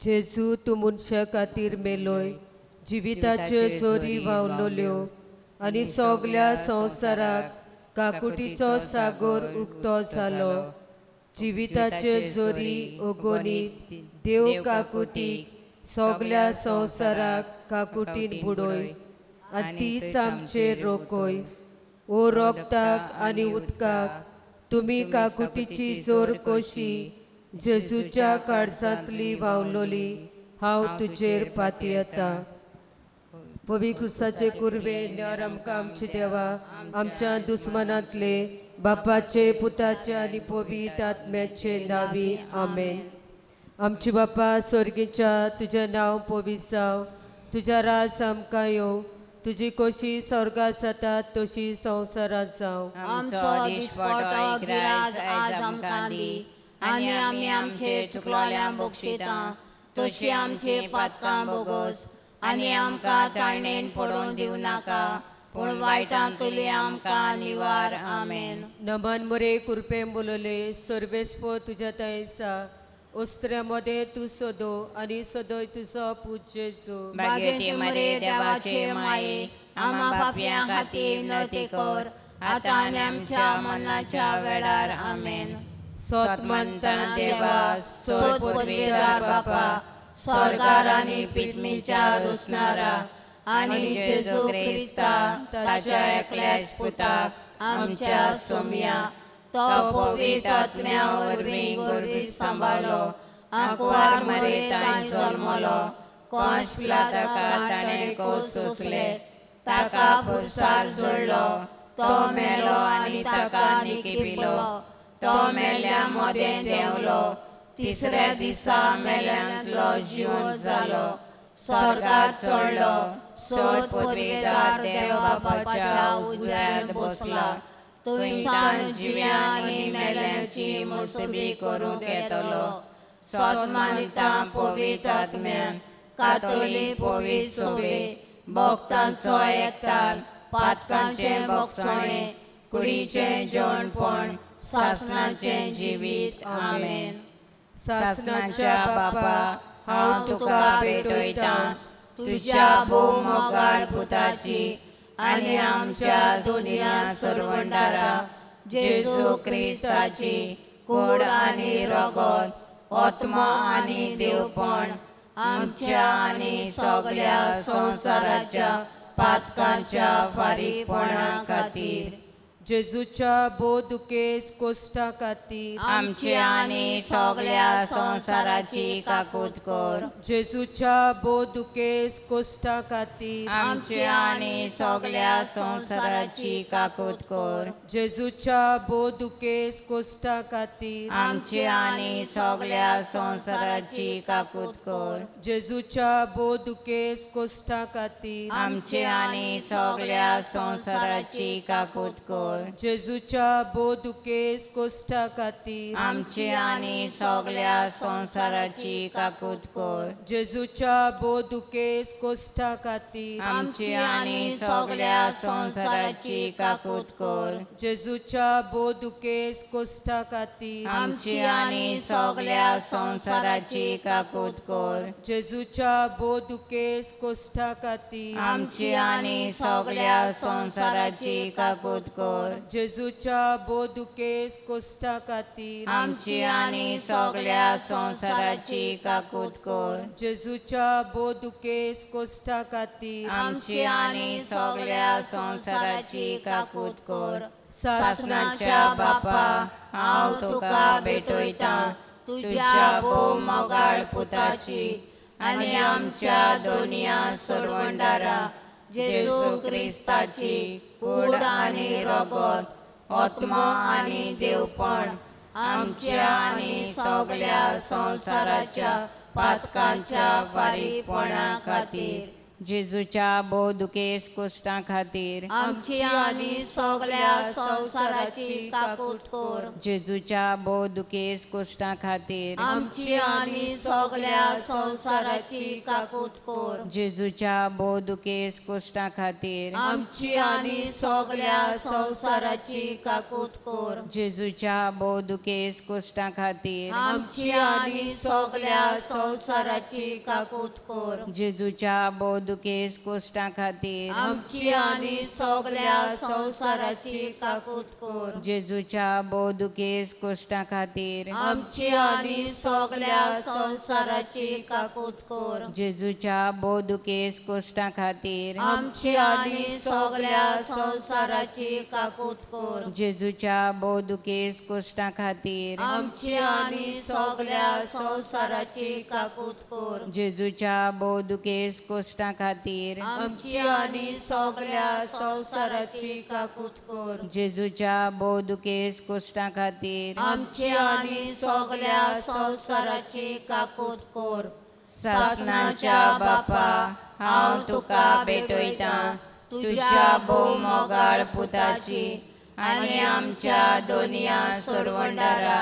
जेजू तूं मनशा खातीर मेलोय, जिविताच्यो जोरी व्हांवलोल्यो आनी सगल्या संवसाराक काकुटीचो सागर उक्तो जालो। जिविताच्यो जोरी ओगोनीत देव काकुटीक सगल्या संवसाराक काकुटीन बुडोय आनी तीच आमचेर रोखोय। ओ रोगताक आनी उदकाक तुमी काकुटीची जोर कोशी जेजूच्या काळजांतली व्हांवलोली, हांव तुजेर पाती येता। पवित्र क्रुसाचे कुरवे न्यार आमकां आमचे देवा आमच्या दुस्मनांतले बापाचे पुताचे आनी पवित्र आत्म्याचे नांवी आमेन। आमचे बापा स्वर्गीच्या तुझें नांव पवित्र जावं, तुझा राज आमकां येवं, तुजी कशी स्वर्गांत जाता तशी संवसारांत जावं। आमचो दिसपटो गिराज आज आमकां दी आनी आमी आमचे चुकलोल्यांक बक्षिता तशी आमची पातकां बोगोस आनी आमकां ताळणेन पडोवन दिवं नाका पूण वायटांतली आमकां निवार। आमेन। नमन मोरे कुरपे बोलले सर्वेस्प तुझ्या तयेसा ओस्त्र्यामध्ये तू सोदो आनी सदोय तुजो पूज जेजू। भाग्यवती मरे देवाचे माये आम्हा पापयां खातीर विनवती कर आतां आनी आमच्या मरणाच्या वेळार। आमेन। सोतमंतान देवा सोत पदवीदार बापा स्वर्गार आनी पितमीच्या रुसणारा आनी जेजू क्रिस्ता ताच्या एकल्याच पुताक आमच्या सोम्या तो पवित्र आत्म्या वरवीं गर्भीत सांबाळलो आंकवार मरे तांय जल्मलो कोंश पिलाताका ताणें कोस सोंसले ताका खुर्सार जोडलो तो मेलो आनी ताका निकिपिलो तो मेल्या मोदें देंवलो तिसऱ्या दिसा मेल्यांतलो जीवन जालो स्वर्गांत चडलो सोत पदवीदार देव बापाच्या उज्यांत बसला थंयच्यान जिव्या आनी मेल्यांची मुसबी करूंक येतलो। सोतमानिता पवित्र आत्म्यान कातोलीक पवित्र सोबे भक्तांचो एकताल पातकांचें भक्षणे कुडीचें जेवणपण सासणाचें जिवीत। आमेन। सासणाच्या बापा हांव तुका भेटयता तुज्या भोव मोगाळ पुताची आनी आमच्या दुनिया सर्वंडारा जेजू क्रिस्ताची कूड आनी रगत आत्मा आनी देवपण आमच्या आनी सगल्या संवसाराच्या पातकांच्या फारीकपणा खातीर जेजूच्या बोदुकेस कोश्टा खातीर आमची आनी सगल्या संवसाराची काकूत कर। जेजूच्या बोदुकेस कोश्टा खातीर आमची आनी सगल्या संवसाराची काकूत कर। जेजूच्या बोदुकेस कोश्टा खातीर आमची आनी सगल्या संवसाराची काकूत कर। जेजूच्या बोदुकेस कोश्टा खातीर आमची आनी सगल्या संवसाराची काकूत कर। जेजूच्या बोदुकेस कोश्टा खातीर आमची आनी सगल्या संवसाराची काकूत कर। जेजूच्या बोदुकेस कोश्टा खातीर आमची आनी सगल्या संवसाराची काकूत कर। जेजूच्या बोदुकेस कोश्टा खातीर आमची आनी सगल्या संवसाराची काकूत कर। जेजूच्या बोदुकेस कोश्टा खातीर आमची आनी सगल्या संवसाराची काकूत कर। जेजूच्या बोदुकेस कोश्टा खातीर आमची आनी सगल्या संवसाराची काकूत कर। जेजूच्या बोदुकेस कोश्टा खातीर आमची आनी सगल्या संवसाराची काकूत कर। सासणाच्या बापा हांव तुका भेटयता तुज्या भोव मोगाळ पुताची आनी आमच्या दोनिया सर्वंडारा जेजू क्रिस्ताची कूड आनी रगत आत्मा आनी देवपण आमच्या आनी सगल्या संवसाराच्या पातकांच्या फारीकपणा खातीर जेजूच्या बोदुकेस कुश्टां खातीर आमची आनी सगळ्या संवसाराची काकूट कर जेजूच्या बोदुकेस कुश्टां खातीर आमची आनी सगळ्या संवसाराची काकूट कर जेजूच्या बोदुकेस कुश्टां खातीर आमची आनी सगळ्या संवसाराची काकूट कर जेजूच्या बोदुकेस कुश्टां खातीर आमची आनी सगळ्या संवसाराची काकूट कर जेजूच्या बोदुकेस कुश्टां खातीर आमची आनी सगळ्या संवसाराची काकूट कर जेजूच्या बोदुकेस कुश्टां खातीर आमची आनी सगळ्या संवसाराची काकूट कर जेजूच्या बोदुकेस कुश्टां खातीर आमची आनी सगळ्या संवसाराची काकूट कर जेजूच्या बोदुकेस कुश्टां खातीर आमची आनी सगळ्या संवसाराची काकूट कर जेजूच्या बोदुकेस कुश्टां खातीर आमची आनी सगळ्या संवसाराची काकूट कर जेजूच्या बोदुकेस कुश्टां खातीर आमची आनी सगळ्या संवसाराची काकूट कर सासणाच्या बापा हांव तुका भेटयता तुज्या भोव मोगाळ पुताची आनी आमच्या दोनया सोडवंडारा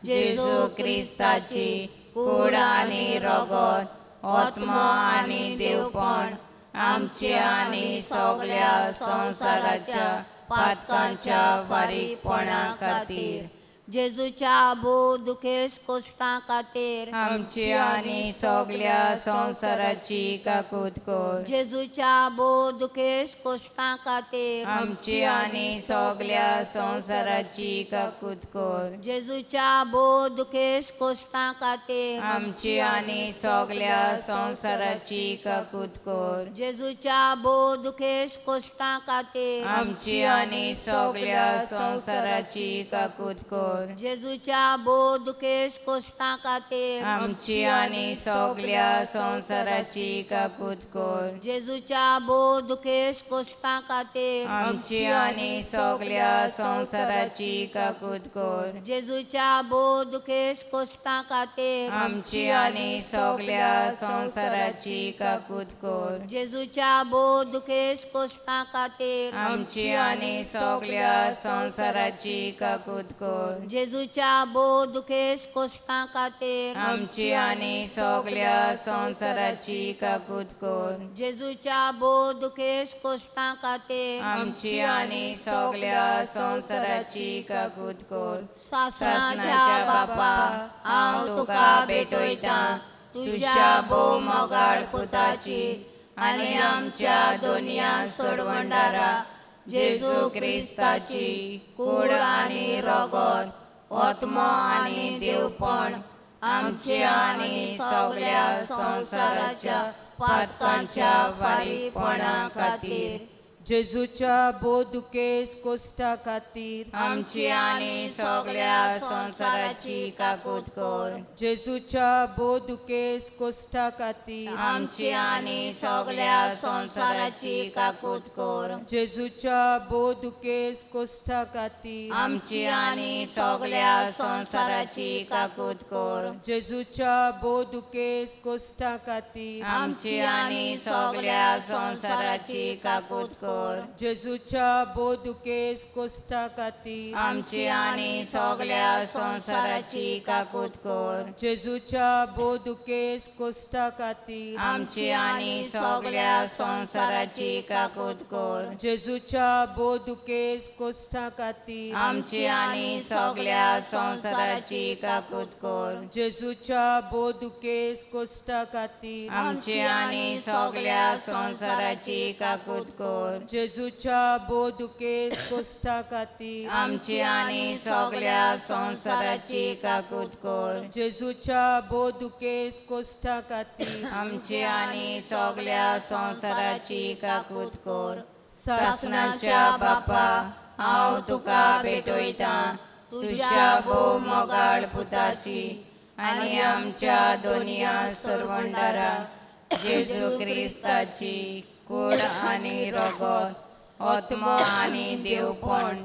जेजू क्रिस्ताची कूड आनी रगत आत्मा आनी देवपण आमचे आनी सगळ्या संवसाराच्या पातकांच्या फारीकपणा खातीर जेजूच्या बोदुकेस कुश्टां खातीर आमची आनी सगळ्या संवसाराची काकूट कर जेजूच्या बोदुकेस कुश्टां खातीर आमची आनी सगळ्या संवसाराची काकूट कर जेजूच्या बोदुकेस कुश्टां खातीर आमची आनी सगळ्या संवसाराची काकूट कर जेजूच्या बोदुकेस कुश्टां खातीर आमची आनी सगळ्या संवसाराची काकूट कर जेजूच्या बोदुकेस कुश्टां खातीर आमची आनी सगळ्या संवसाराची काकूट कर जेजूच्या बोदुकेस कुश्टां खातीर आमची आनी सगळ्या संवसाराची काकूट कर जेजूच्या बोदुकेस कुश्टां खातीर आमची आनी सगळ्या संवसाराची काकूट कर जेजूच्या बोदुकेस कुश्टां खातीर आमची आनी सगळ्या संवसाराची काकूट कर जेजूच्या बोदुकेस कुश्टां खातीर आमची आनी सगळ्या संवसाराची काकूट कर जेजूच्या बोदुकेस कुश्टां खातीर आमची आनी सगळ्या संवसाराची काकूट कर सासणाच्या बापा हांव तुका भेटयता तुज्या भोव मोगाळ पुताची आनी आमच्या दोनया सोडवंडारा जेजू क्रिस्ताची कूड आनी रगत आत्मा आनी देवपण आमचे आनी सगळ्या संवसाराच्या पातकांच्या फारीकपणा खातीर जेजूच्या बोदुकेस कुश्टां खातीर आमची आनी सगळ्या संवसाराची काकूट कर जेजूच्या बोदुकेस कुश्टां खातीर आमची आनी सगळ्या संवसाराची काकूट कर जेजूच्या बोदुकेस कुश्टां खातीर आमची आनी सगळ्या संवसाराची काकूट कर जेजूच्या बोदुकेस कुश्टां खातीर आमची आनी सगळ्या संवसाराची काकूट कर जेजूच्या बोदुकेस कुश्टां खातीर आमची आनी सगळ्या संवसाराची काकूट कर जेजूच्या बोदुकेस कुश्टां खातीर आमची आनी सगळ्या संवसाराची काकूट कर जेजूच्या बोदुकेस कुश्टां खातीर आमची आनी सगळ्या संवसाराची काकूट कर जेजूच्या बोदुकेस कुश्टां खातीर आमची आनी सगळ्या संवसाराची काकूट कर जेजूच्या बोदुकेस कुश्टां खातीर आमची आनी सगळ्या संवसाराची काकूट कर जेजूच्या बोदुकेस कुश्टां खातीर आमची आनी सगळ्या संवसाराची काकूट कर सासणाच्या बापा हांव तुका भेटयता तुज्या भोव मोगाळ पुताची आनी आमच्या दोनया सोडवंडारा जेजू क्रिस्ताची कूड आनी रगत आत्मा आनी देवपण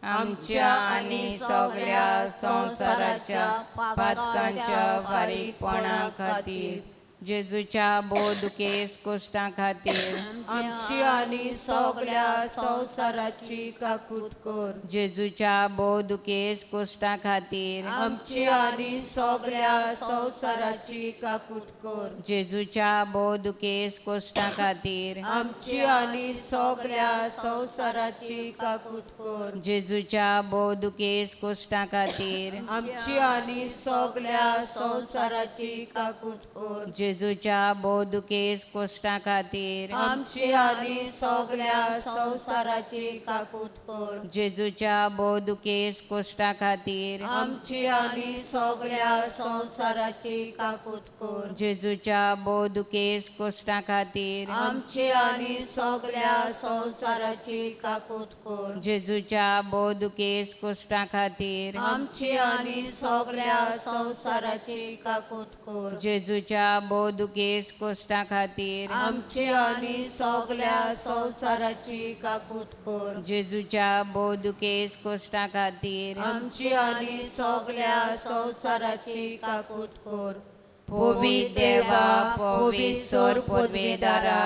आमच्या आनी सगळ्या संवसाराच्या पातकांच्या फारीकपणा खातीर जेजूच्या बोदुकेस कुष्टा खातीर आमची आनी सगळ्या संवसाराची काकूट कर. जेजूच्या बोदुकेस कुष्टा खातीर आमची आनी सगळ्या संवसाराची काकूट कर. जेजूच्या बोदुकेस कुष्टा खातीर आमची आनी सगळ्या संवसाराची काकूट कर. जेजूच्या बोदुकेस कुष्टा खातीर आमची आनी सगळ्या संवसाराची काकूट कर. जेजूच्या बोदुकेस कुष्टा खातीर आमची आनी सगळ्या संवसाराची काकूट कर. जेजूच्या बोदुकेस कुष्टा खातीर आमची आनी सगळ्या संवसाराची काकूट कर. जेजूच्या बोदुकेस कुष्टा खातीर आमची आनी सगळ्या संवसाराची काकूट कर. जेजूच्या बोदुकेस कुष्टा खातीर आमची आनी सगळ्या संवसाराची काकूट कर. जेजूच्या बोदुकेस कुष्टा खातीर आमची आनी सगळ्या संवसाराची काकूट कर. जेजूच्या बोदुकेस कुष्टा खातीर आमची आनी सगळ्या संवसाराची काकूट कर. पवित्र देवा पवित्र पदवेदारा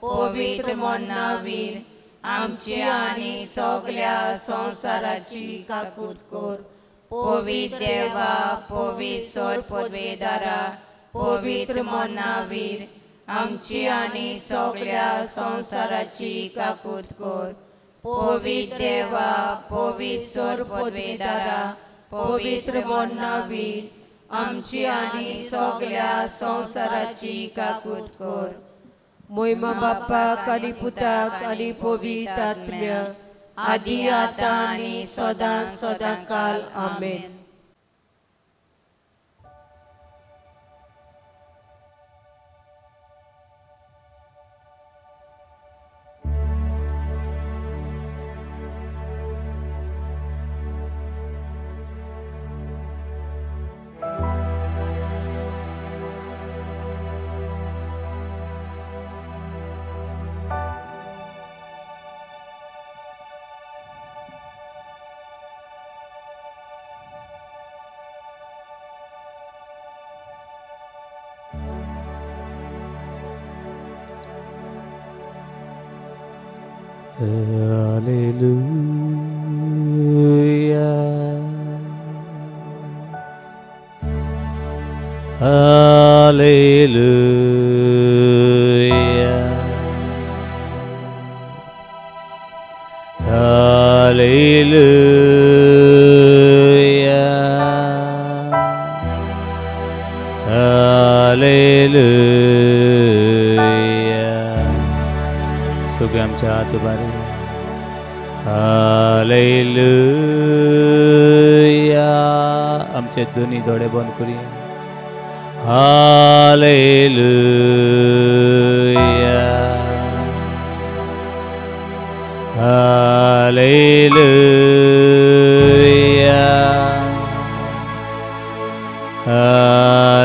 पवित्र मोन्नावीर आमची आनी सगळ्या संवसाराची काकूट कर. पवित्र देवा पवित्र पदवेदारा पवित्र मोन्नावीर आमची आनी सगळ्या संवसाराची काकूट कर. पवित्र देवा पवित्र पदवेदारा पवित्र मोन्नावीर आमची आनी सगळ्या संवसाराची काकूट कर. मोहिमा बापाक आनी पुताक आनी पवित्र आत्म्या आदी आतां आनी सदां सदांकाल आमेन. Hallelujah. Hallelujah. Hallelujah. सगळे आमच्या हात उभारे. Hallelujah. आमचे दोन्ही डोळे बंद करूया. Hallelujah. Hallelujah. Hallelujah.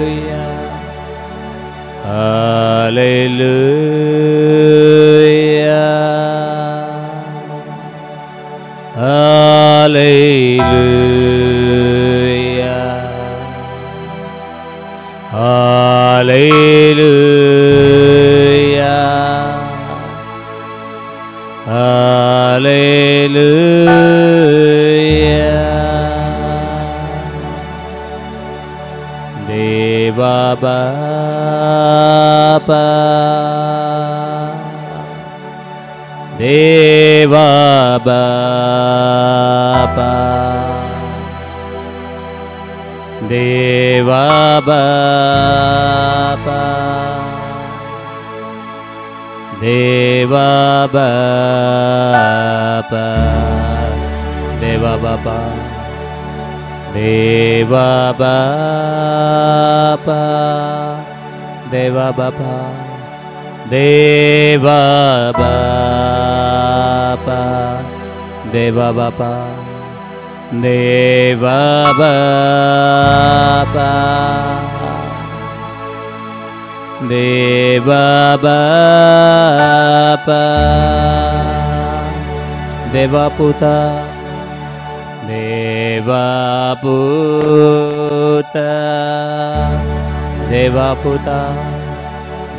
Hallelujah. Hallelujah. Hallelujah. Hallelujah. Hallelujah. Deva Bapa, Deva Bapa, Deva Bapa, Deva Bapa, Deva Bapa, Deva Bapa, Deva Bapa, Deva Bapa, Deva Bapa, Deva Bapa, Deva Bapa, Deva Puta, Deva Devaputa, Devaputa,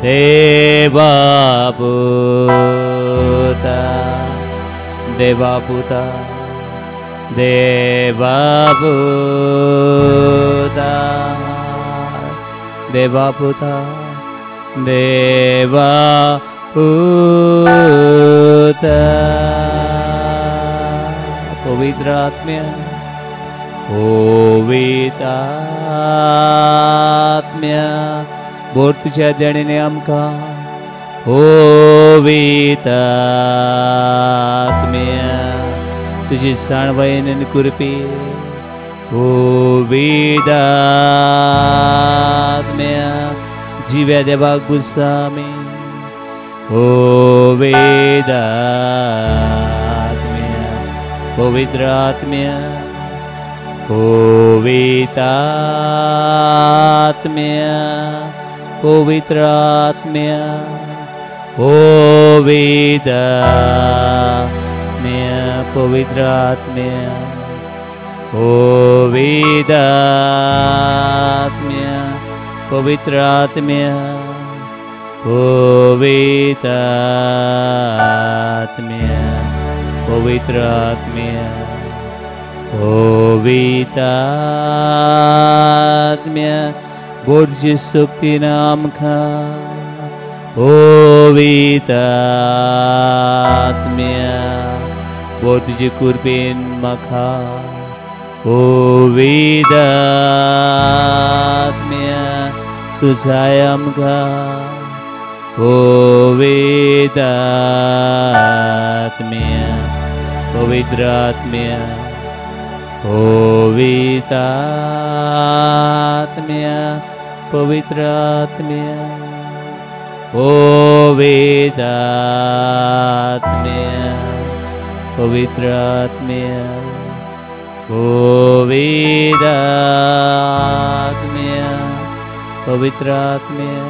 Devaputa, Devaputa, Devaputa, Devaputa, Devaputa. पवित्र आत्म्या, पवित्र आत्म्या, bore तुझ्या देणेने आमकां पवित्र आत्म्या, तुझी साणवायेन आनी कुरपी पवित्र आत्म्या, जिव्या देवाक बुजता आमी पवित्र पवित्र आत्म्या, पवित्र आत्म्या, पवित्र आत्म्या, पवित्र आत्म्या, पवित्र आत्म्या, पवित्र आत्म्या, पवित्र आत्म्या, पवित्र आत्म्या, पवित्र आत्म्या, पवित्र आत्म्या, बोरची शक्तीन आमकां पवित्र आत्म्या, बोर तुजे कुरबेन म्हाका पवित्र आत्म्या, तू जाय आमकां पवित्र आत्म्या, पवित्र आत्म्या, पवित्र आत्म्या, पवित्र आत्म्या, पवित्र आत्म्या, पवित्र आत्म्या, पवित्र आत्म्या, पवित्र आत्म्या,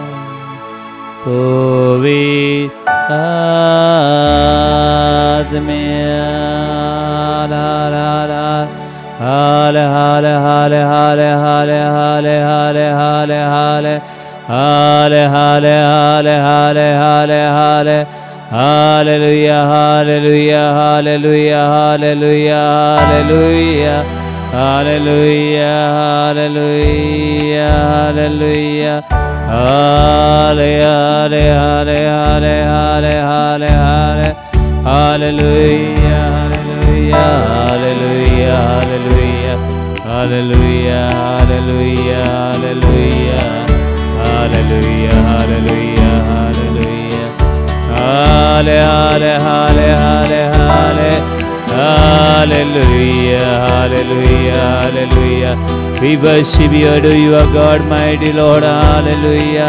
पवित्र आत्म्या, ला ला ला, हाले हाले हाले हाले हाले हाले हाले हाले हाले हाले हाले हाले हाले हाले हाले, hallelujah hallelujah hallelujah hallelujah hallelujah hallelujah hallelujah hallelujah, हाले हाले हाले हाले हाले हाले हाले, hallelujah hallelujah hallelujah hallelujah hallelujah hallelujah hallelujah hallelujah hallelujah, हाले हाले हाले हाले हाले, hallelujah hallelujah hallelujah, we worship you, adore you, our God, mighty Lord, hallelujah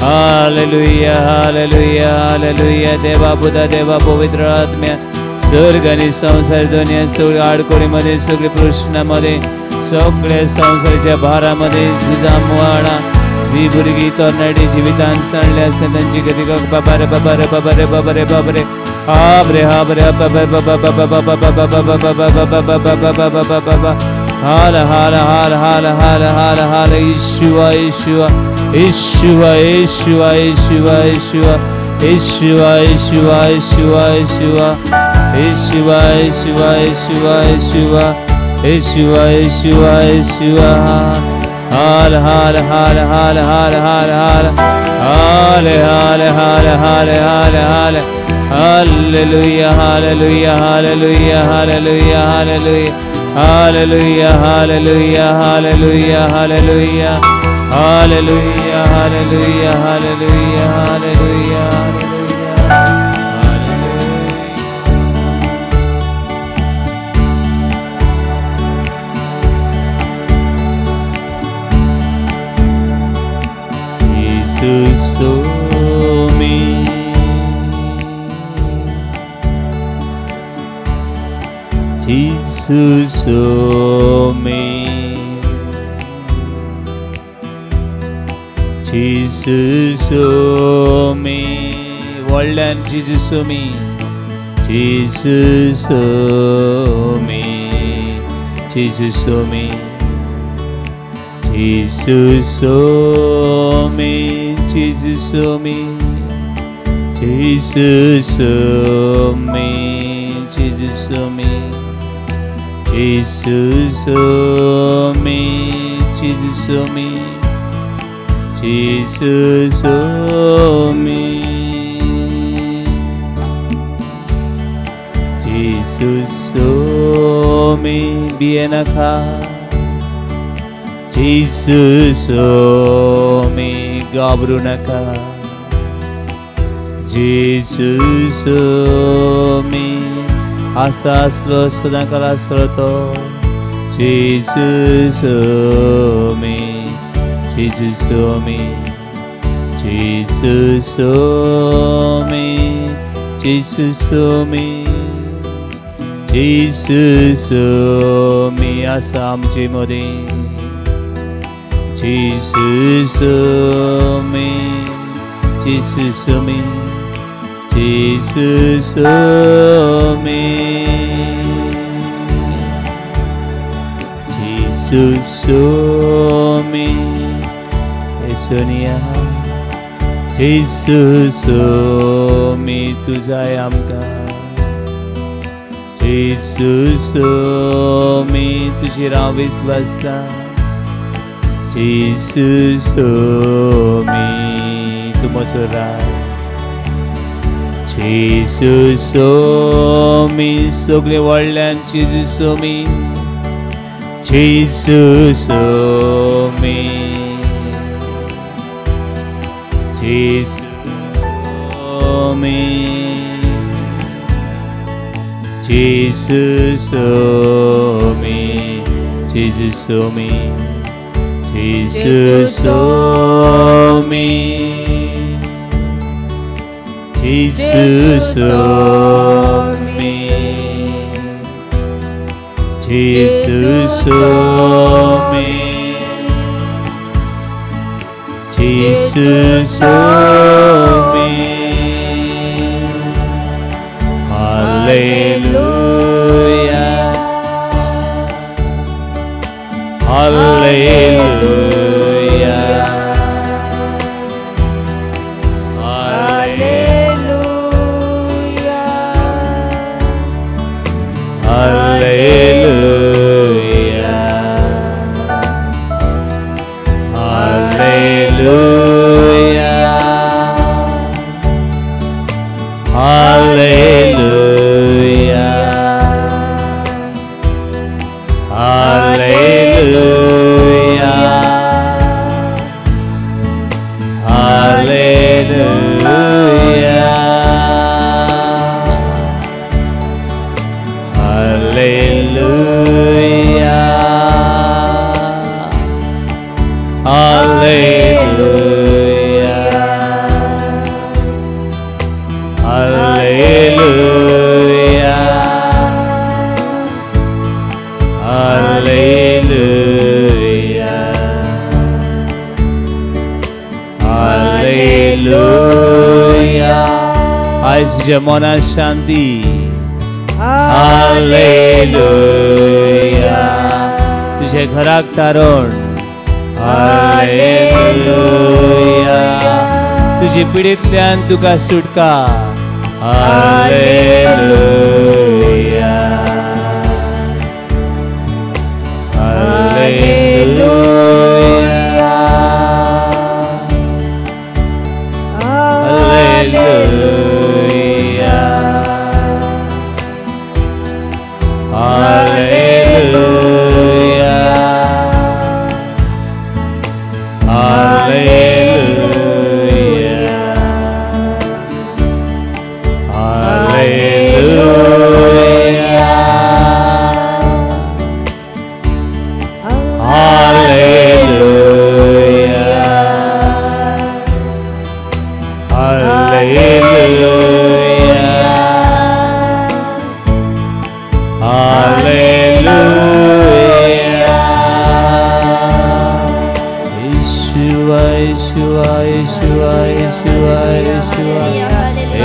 hallelujah hallelujah hallelujah, देवा बुद्धा देवा पवित्र आत्म्या, स्वर्ग आणि संसार दोन्ही सगळे आडकोळीमध्ये, सगळे प्रश्नामध्ये, सगळे संसाराच्या भारामध्ये तुझा मुवाडा, जी भुरगी तरणाटी जिवितान सांडले आसा तांची गती बाबारे बाबारे बाबारे बाबारे बाबारे, हाबरे हाबरे बाबा बाबा बाबा बाबा बाबा बाबा, हाल हाल हाल हाल हाल हाल हाल, यीशुआ यीशुआ यीशुआ यीशुआ यीशुआ यीशुआ यीशुआ यीशुआ यीशुआ यीशुआ यीशुआ यीशुआ यीशुआ यीशुआ यीशुआ यीशुआ यीशुआ, हाल हाल हाल हाल हाल हाल हाल हाल हाल हाल हाल हाल हाल, hallelujah hallelujah hallelujah hallelujah hallelujah hallelujah hallelujah hallelujah hallelujah hallelujah hallelujah hallelujah hallelujah Jesus saw me, Jesus saw me, Jesus saw me, व्हडल्यान Jesus saw me, Jesus saw me, Jesus show me. Jesus show me. Jesus show me. Jesus show me. Jesus show me. Jesus show me. Jesus show me. Jesus show me. Jesus show me. Bienaka. Jesus show me. Gabrunaka. Jesus show me. Asaslo Sodakalastroto. Jesus show me. Jesus show me. Jesus show me. Jesus show me. Jesus show me. Asam Jimodi. Jesus show me. Jesus show me. Jesus show me. Jesus show me. Esonia. Jesus show me. Tuzayamka. Jesus show me. Tujira visvasta. Jesus show me. Tumosura. Jesus show me. Sogle worldland. Jesus show me. Jesus show me. Jesus show me. Jesus show me. Jesus show me. Jesus show me. Jesus show me. Jesus show me. Jesus show me. Hallelujah. Hallelujah. Mona Shanti. Hallelujah. तुझे घराक तारण. Hallelujah. तुझे पिडीतल्यान तुका सुटका. Hallelujah. Hallelujah. Hallelujah.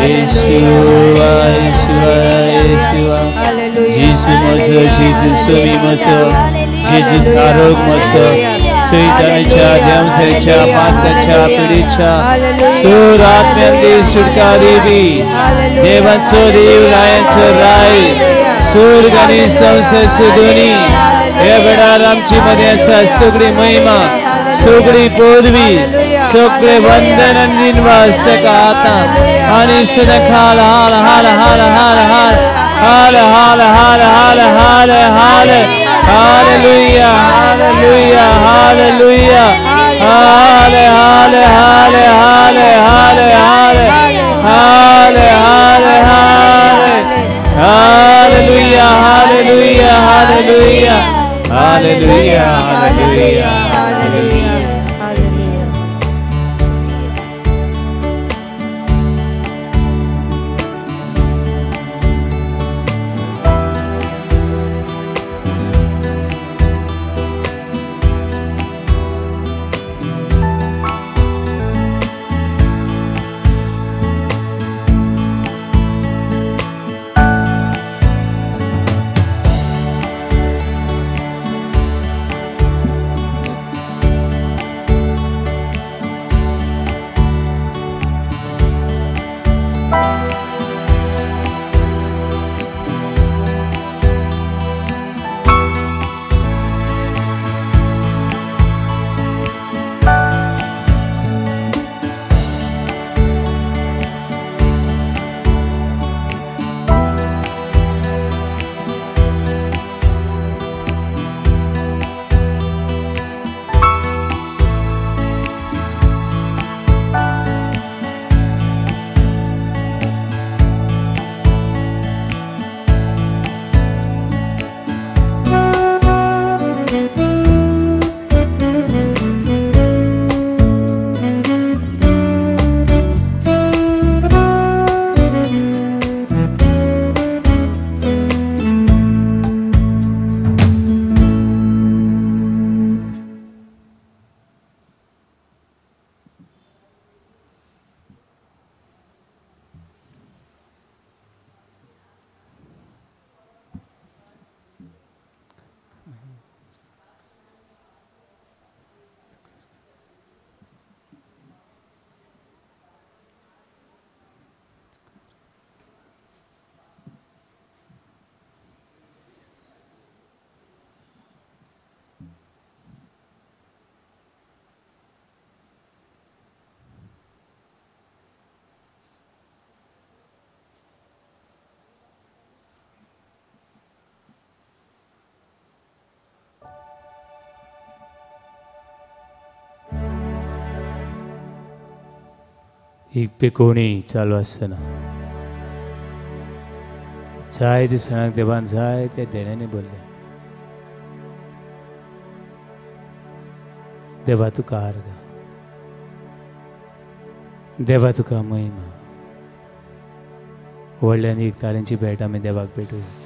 Yeshua, Yeshua, Yeshua. Jesus moso, Jesus sobi moso, Jesus karok moso. Suitanicha, Dyamsricha, Pantacha, Pidicha, Surat Mendi Surkaribi, Devancho Dev Rayancho Rai, Surgani Samsar Suduni, Evada Ramchi Madhyasa, Sugri Mahima, Sugri Podvi, Sugri Vandanandin Vasakata, Anisada Kala, Hala, Hala, Hala, Hala, Hala, Hala, Hala, Hala, Hala, Hala, Hallelujah, Hallelujah, Hallelujah, Halle, Halle, Halle, Halle, Halle, Halle, Halle, Halle, Halle, Hallelujah, Hallelujah, Hallelujah, Hallelujah, Hallelujah, Hallelujah. एक पे कोणी चालू असताना जाय ते सणाक देवान जाय त्या देण्याने बोलले, देवा तुका आर्ग, देवा तुका महिमा. व्हडल्यान एक ताळ्यांची भेट आमी देवाक भेटूया.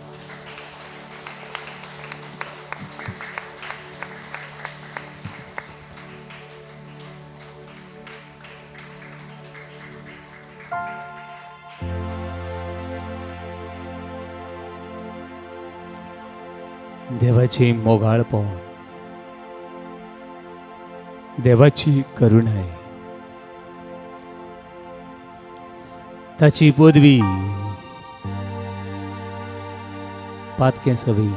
देवाची मोगाळपण, देवाची करुणाय, ताची पदवी पातकें सवी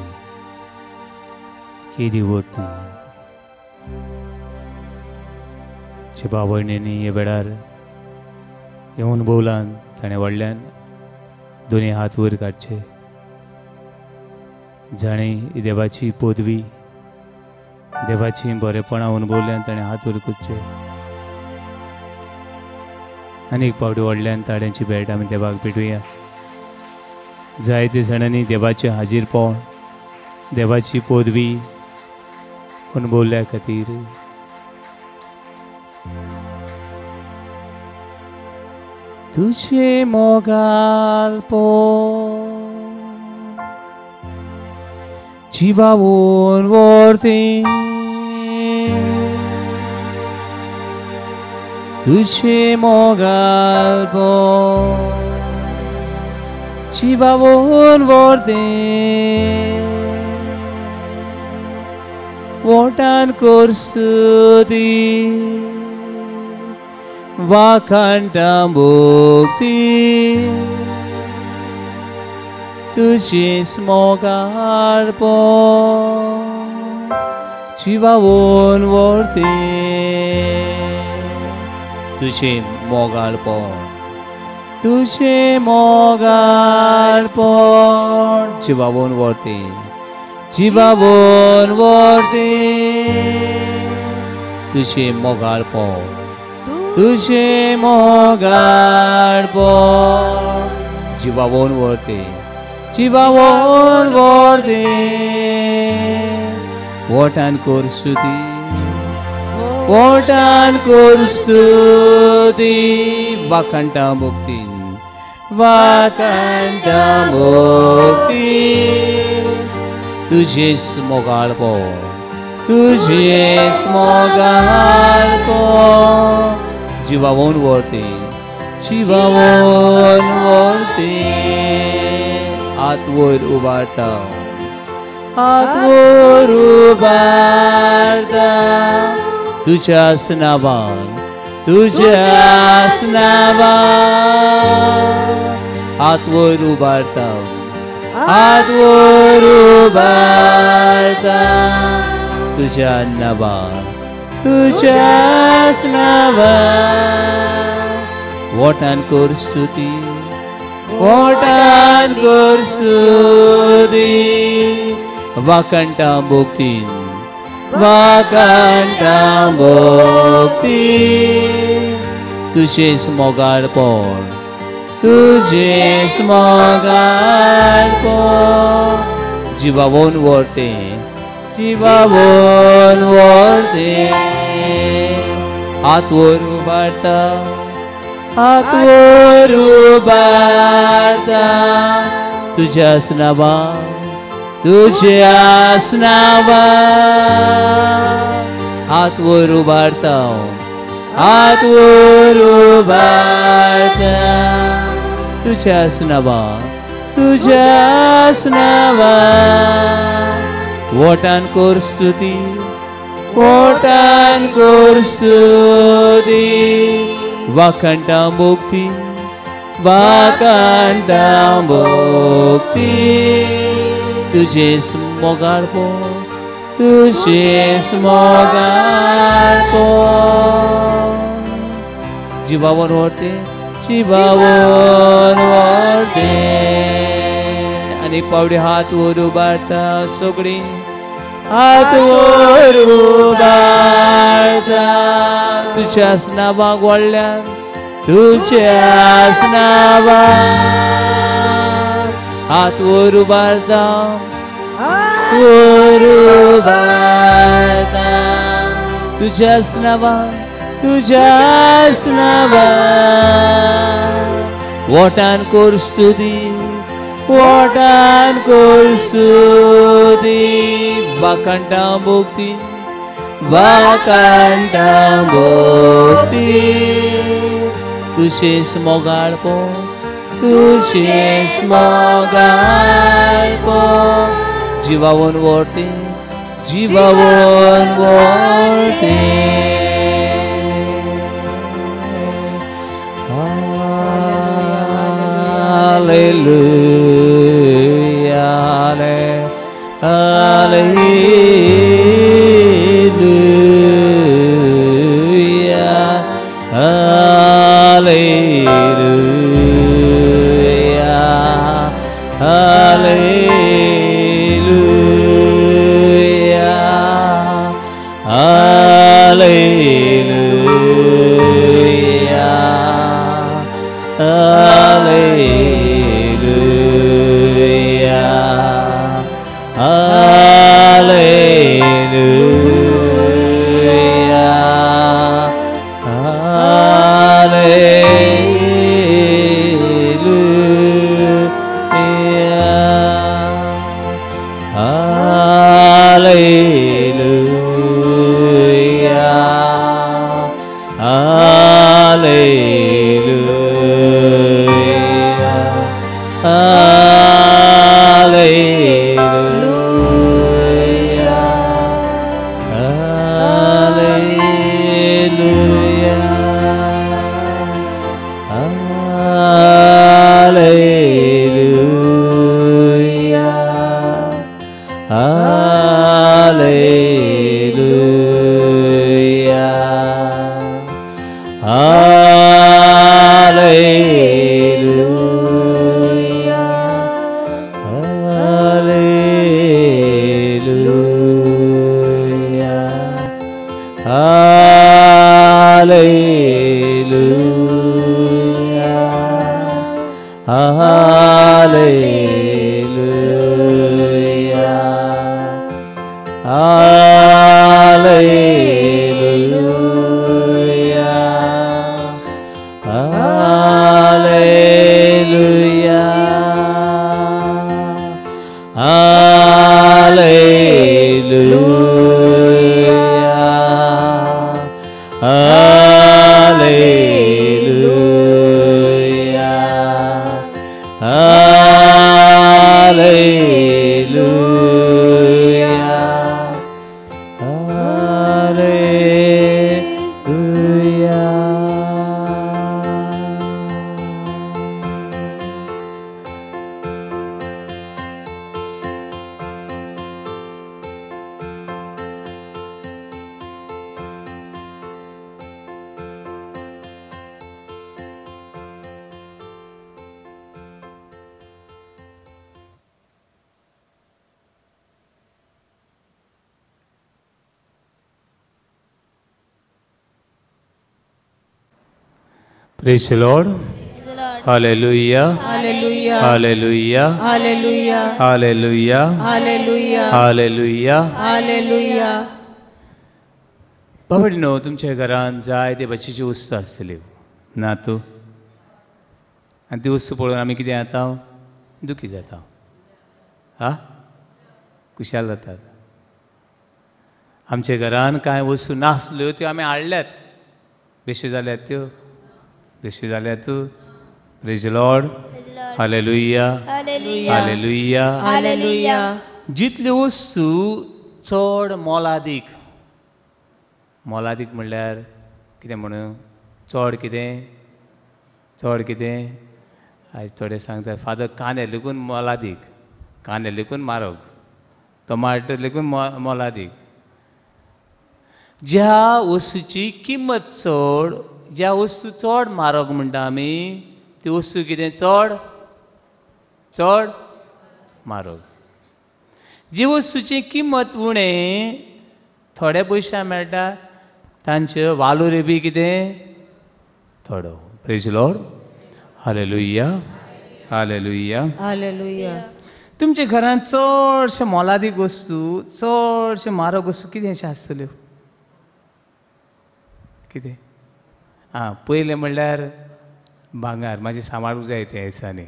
केदी वोटती चिबा वयणींनी हे वेळार येवन भोवलान ताणें व्हडल्यान दोनी हात वयर काडचे. जाणें देवाची पदवी, देवाची बरेपणां अनुभवल्यान ताणें हात वयर करचे. आनीक पावटी व्हडल्यान ताळ्यांची भेट आमी देवाक भेटुया. जायते जाणांनी देवाचें हाजीरपण, देवाची पदवी अनुभवल्या खातीर तुझे मोगाळपण जिवावून व्हरते, तुझे मोगाळपण 지바본 월대 원한 korstudi vakanta mukti tuझी स्मोगार्पो 지바본 월대 तुझे मोगार्पण तुझे मोगार्पण 지바본 월대 지바본 월대 तुझे मोगार्पण तुझे मोगार्पण 지바본 월대 지바본 월대 원한 korstudi 원한 korstudi vakanta mukti vakanta mukti तुझे स्मोगार्पण तुझे स्मोगार्पण 지바본 월대 지바본 월대 आतवर उभारता आतवर उभारता तुझ्याच नावान तुझ्याच नावान आतवर उभारता आतवर उभारता तुझ्या नावान तुझ्याच नावान वटान korstudi वटान korstudi vakanta mukti vakanta mukti तुझे स्मोगार्पण तुझे स्मोगार्पण 지바본 월대 지바본 월대 आतवर उभारता आतवर उभारता तुझ्याच नावान तुझ्याच नावान आतवर उभारता आतवर उभारता तुझ्याच नावान तुझ्याच नावान वटान korstudi वटान korstudi vakanta mukti vakanta mukti तुझे स्मोगार्पण तुझे स्मोगार्पण 지바본 월대 지바본 월대 आणि पावडे हात वर उभारता सगळी हात वर उभारता तुझ्याच नावाक व्हडल्यान तुझ्याच नावाक हात वर उभारता वर उभारता तुझ्याच नावाक तुझ्याच नावाक वटान korstudi वटान korstudi vakanta mukti vakanta mukti तुझे स्मोगार्पण तुझे स्मोगार्पण 지바본 월대 지바본 월대 할렐루야 할렐루야 할렐루야 할렐루야 할렐루야 Praise the Lord. Hallelujah. Hallelujah. Hallelujah. Hallelujah. Hallelujah. Hallelujah. Hallelujah. Hallelujah. बाबडीनो तुमच्या घरान जाय ते भाशेची वस्तू आसतल्यो ना तूं आनी ती वस्तू पळोवन आमी कितें जाता दुखी जाता हा कुशाल जातात आमच्या घरान कांय वस्तू नासल्यो त्यो आमी हाडल्यात बेश्यो जाल्यात त्यो बेश्यो जाल्यात praise the Lord hallelujah hallelujah Hallelujah. जितल्यो वस्तू चड मोलादीक मोलादीक म्हणल्यार कितें म्हणून चड कितें आयज थोडे सांगतात फादर कांदे लेकून मोलादीक कांदे लेकून म्हारग टमाटर लेकून मोलादीक ज्या वस्तूची किंमत चड ज्या वस्तू चड म्हारग म्हणटा आमी ती वस्तू कितें चड म्हारग जी वस्तूची किंमत उणें थोडे पयशे मेळटा तांचे वालोर बी कितें थोडो praise the Lord hallelujah hallelujah Hallelujah. तुमच्या घरांत चडशे मोलादीक वस्तू चडशे म्हारग वस्तू कितेंशे आसतल्यो कितें पयलें म्हणल्यार भांगर मातशें सांबाळूंक जाय त्या दिसांनी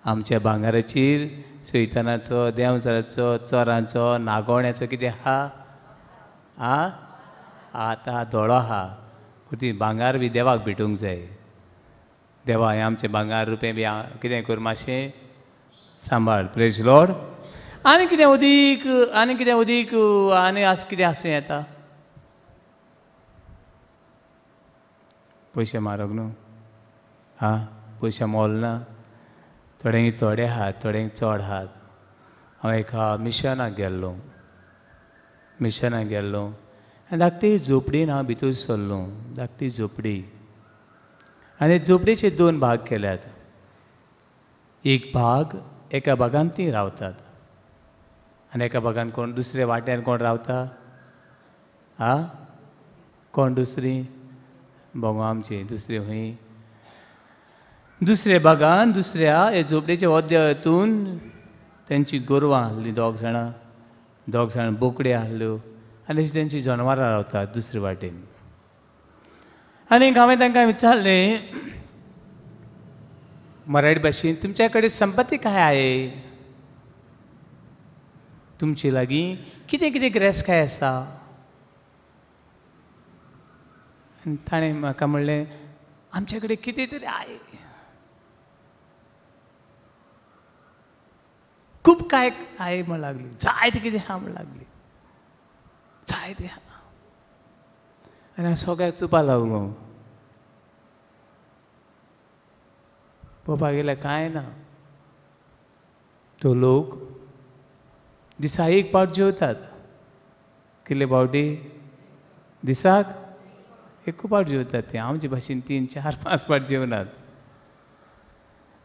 आमच्या भांगराचेर सैतानाचो देंवचाराचो चोरांचो नागोण्याचो कितें आहा आतां धोळो आहा पूण ती भांगर बी देवाक भेटूंक जाय देवा हें आमचें भांगर रुपें बी कितें कर मातशें सांबाळ प्रेज लॉर्ड आनी कितें अदीक आनी कितें आसूं येता पयशे म्हारग न्हू पयशे मोल ना थोड्यांक थोडे आहात थोड्यांक चड आहात हांव एका मिशनाक गेल्लो आनी धाकटी झोपडीन हांव भितर सरलो धाकटी झोपडी आनी झोपडेचे 2 भाग केल्यात एक भाग एका भागान ती रावतात आनी एका भागान कोण दुसरे वाट्यान कोण रावता कोण दुसरी बोगो आमची दुसरी हूंय दुसरे भागान दुसऱ्या हे झोपडेच्या ओद्या हितून तेंची गोरवां आहलीं 2 जाण बोकड्यो आहल्यो आनी अशीं तेंची जनावरां रावतात दुसरे वाटेन आनी हांवें तांकां विचारलें मराठी भाशेन तुमच्या कडेन संपत्ती काय आहे तुमचे लागीं कितें कितें गिरेस्तकाय आसा आनी ताणें म्हाका म्हणलें आमचे कडेन कितें तरी आहे खूब काय आहे म्हण लागली जायते कितें आहा म्हण लागली जायते आहा आनी हांव सगळ्याक चुपा लागलो पळोवपाक गेल्यार कांय ना तो लोक दिसा एक पावट जेवतात कितले पावटी दिसाक एक पावट जेवतात ते आमचे भाशेन 3, 4, 5 पावट जेवनात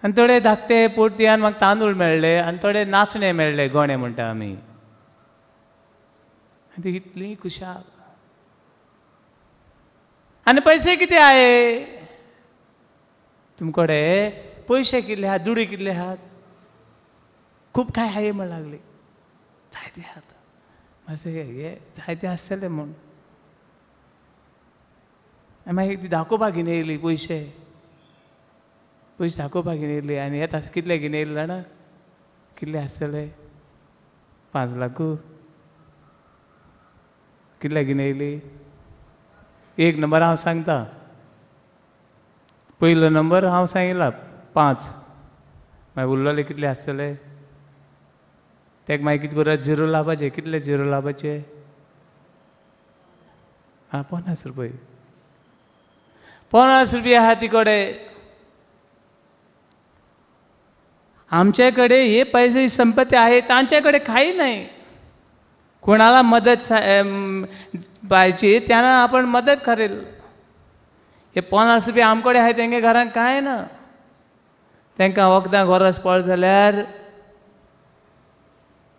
आनी थोडे धाकटे पोरत्यान म्हाका तांदूळ मेळ्ळे आनी थोडे नाचणे मेळ्ळे गोणे म्हणटा आमी आनी ती इतली खुशाल आनी पैसे किती आहे तुमकडे पैसे कितले आहात दुडी कितले आहात खूप काय आहे म्हण लागले जायते आहात मातशें हे जायते आसतले म्हूण मागीर ती दाखोवपाक घेवन येयली पयशे दाखोवपाक घेवन येयली आनी येता कितले घेवन येयले जाणा कितले आसतले 5 लाख कितले घेवन येयली एक नंबर हांव सांगता पयलो नंबर हांव सांगिल्ला 5 मागीर उरलेले कितले आसतले तेका मागीर कितें करप 0 लावपाचे कितले 0 लावपाचे 50 रुपये 50 रुपया आहा तिकडे आमच्याकडे हे पैसे संपत्ती आहे त्यांच्याकडे काही नाही कोणाला मदत पाहिजे त्यांना आपण मदत करेल हे 50 रुपया आमकडे आहे तेंगे घरान काय ना तांकां वखदां गरज पड जाल्यार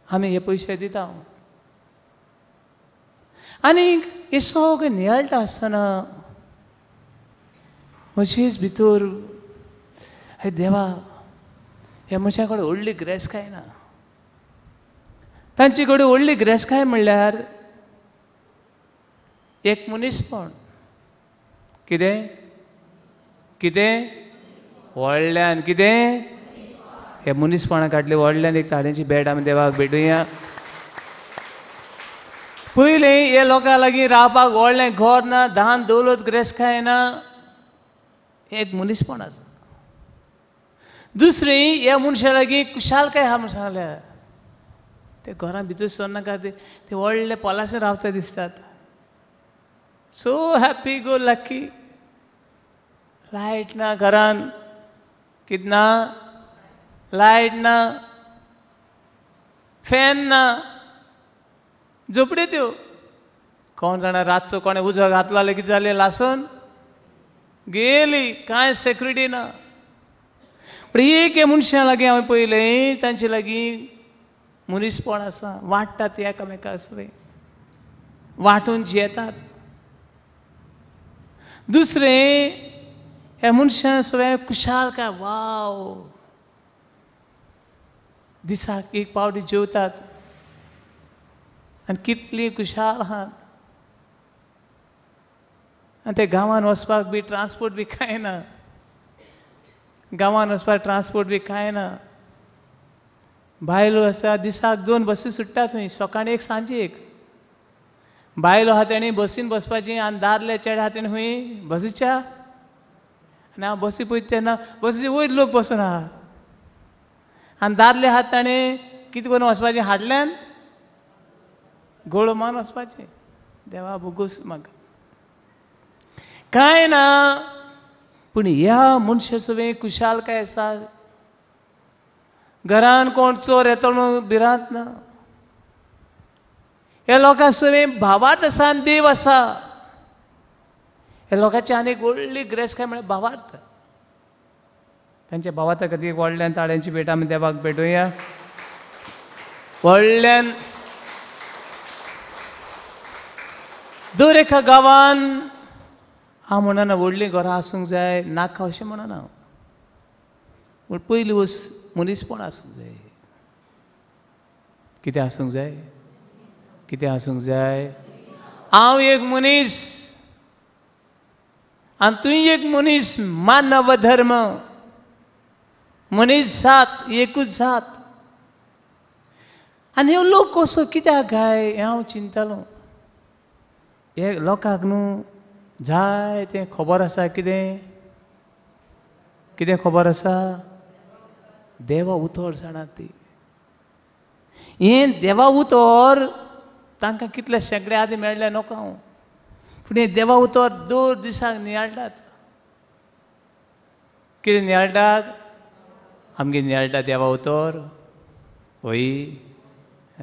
आमी हे पयशे दिता आनी हे सगळें नियळटा आसतना म्हजेच भितर हे देवा हे मनशा कडेन व्हडली गिरेस्तकाय ना तांचे कडेन व्हडली गिरेस्तकाय म्हणल्यार एक मनीसपण कितें कितें व्हडल्यान कितें हे मनीसपणा काडले व्हडल्यान एक ताड्याची भेट आमी देवाक भेटुया पयलीं हे लोकां लागीं रावपाक व्हडलें घर ना धान दौलत गिरेस्तकाय ना एक मनीसपण आसा दुसरी ह्या मनशा लागीं कुशालकाय आहा म्हूण सांगल्यार ते घरान भितर सरनाका ते व्हडले पोलासे रावता दिसतात so happy go lucky light ना घरान कितें ना लायट ना फॅन ना झोपड्यो त्यो कोण जाणा रातचो कोणें उजो घातलो जाल्यार कितें जालें लासून गेली कांय सेक्युरिटी ना पण एक हे मनशां लागीं हांवें पळयलें तांचे लागीं मनीसपण आसा वाडटात एकामेका सगळें वांटून जेतात दुसरें ह्या मनशां सगळें कुशालकाय वाव दिसाक एक पावटी जेवतात आनी कितलीं कुशाल आहात आनी ते गांवांत वचपाक बी ट्रान्सपोर्ट बी कांय ना गांवांत वचपाक ट्रान्सपोर्ट बी कांय ना बायलो आसा दिसाक 2 बसी सुट्टात थंय सकाळीं एक सांजे एक बायलो आहा तेणी बसीन बसपाची आनी दादले चेडे आहा तेणी खंय बसीच्या आनी हांव बसी पळयता तेन्ना बसीचे वयर लोक बसून आहा आनी दादले आहा ताणें कितें करून वचपाचें हाडल्यान घोळो मारून वचपाचें देवा बोगूस म्हाका कांय ना पूण ह्या मनशा सगळें कुशालकाय आसा घरान कोण चोर येतो म्हणून भिरांत ना हे लोकां सगळें भावार्थ आसा आनी देव आसा हे लोकांची आनी एक व्हडली गिरेस्तकाय म्हळ्यार भावार्थ तांच्या भावार्था खातीर व्हडल्यान ताळ्यांची भेट आमी देवाक भेटुया व्हडल्यान दर एका गांवान हांव म्हणना व्हडलीं घरां आसूंक जाय नाका अशें म्हणना पूण पयली वस मनीसपण आसूंक जाय कितें आसूंक जाय कितें आसूंक जाय हांव एक मनीस आनी तुवें एक मनीस मानव धर्म मनीस जात एकूच जात आनी हे लोक कसो कित्याक गाय हें हांव चिंतलो हे लोकांक न्हू जाय तें खबर आसा कितें कितें खबर आसा देवा उतर जाणात ती हें देवा उतर तांकां कितले शेंकडे आदी मेळ्ळे नोका हांव पूण हें देवा उतर 2 दिसाक नियाळटात कितें नियाळटात आमगे नियाळटा देवा उतर हय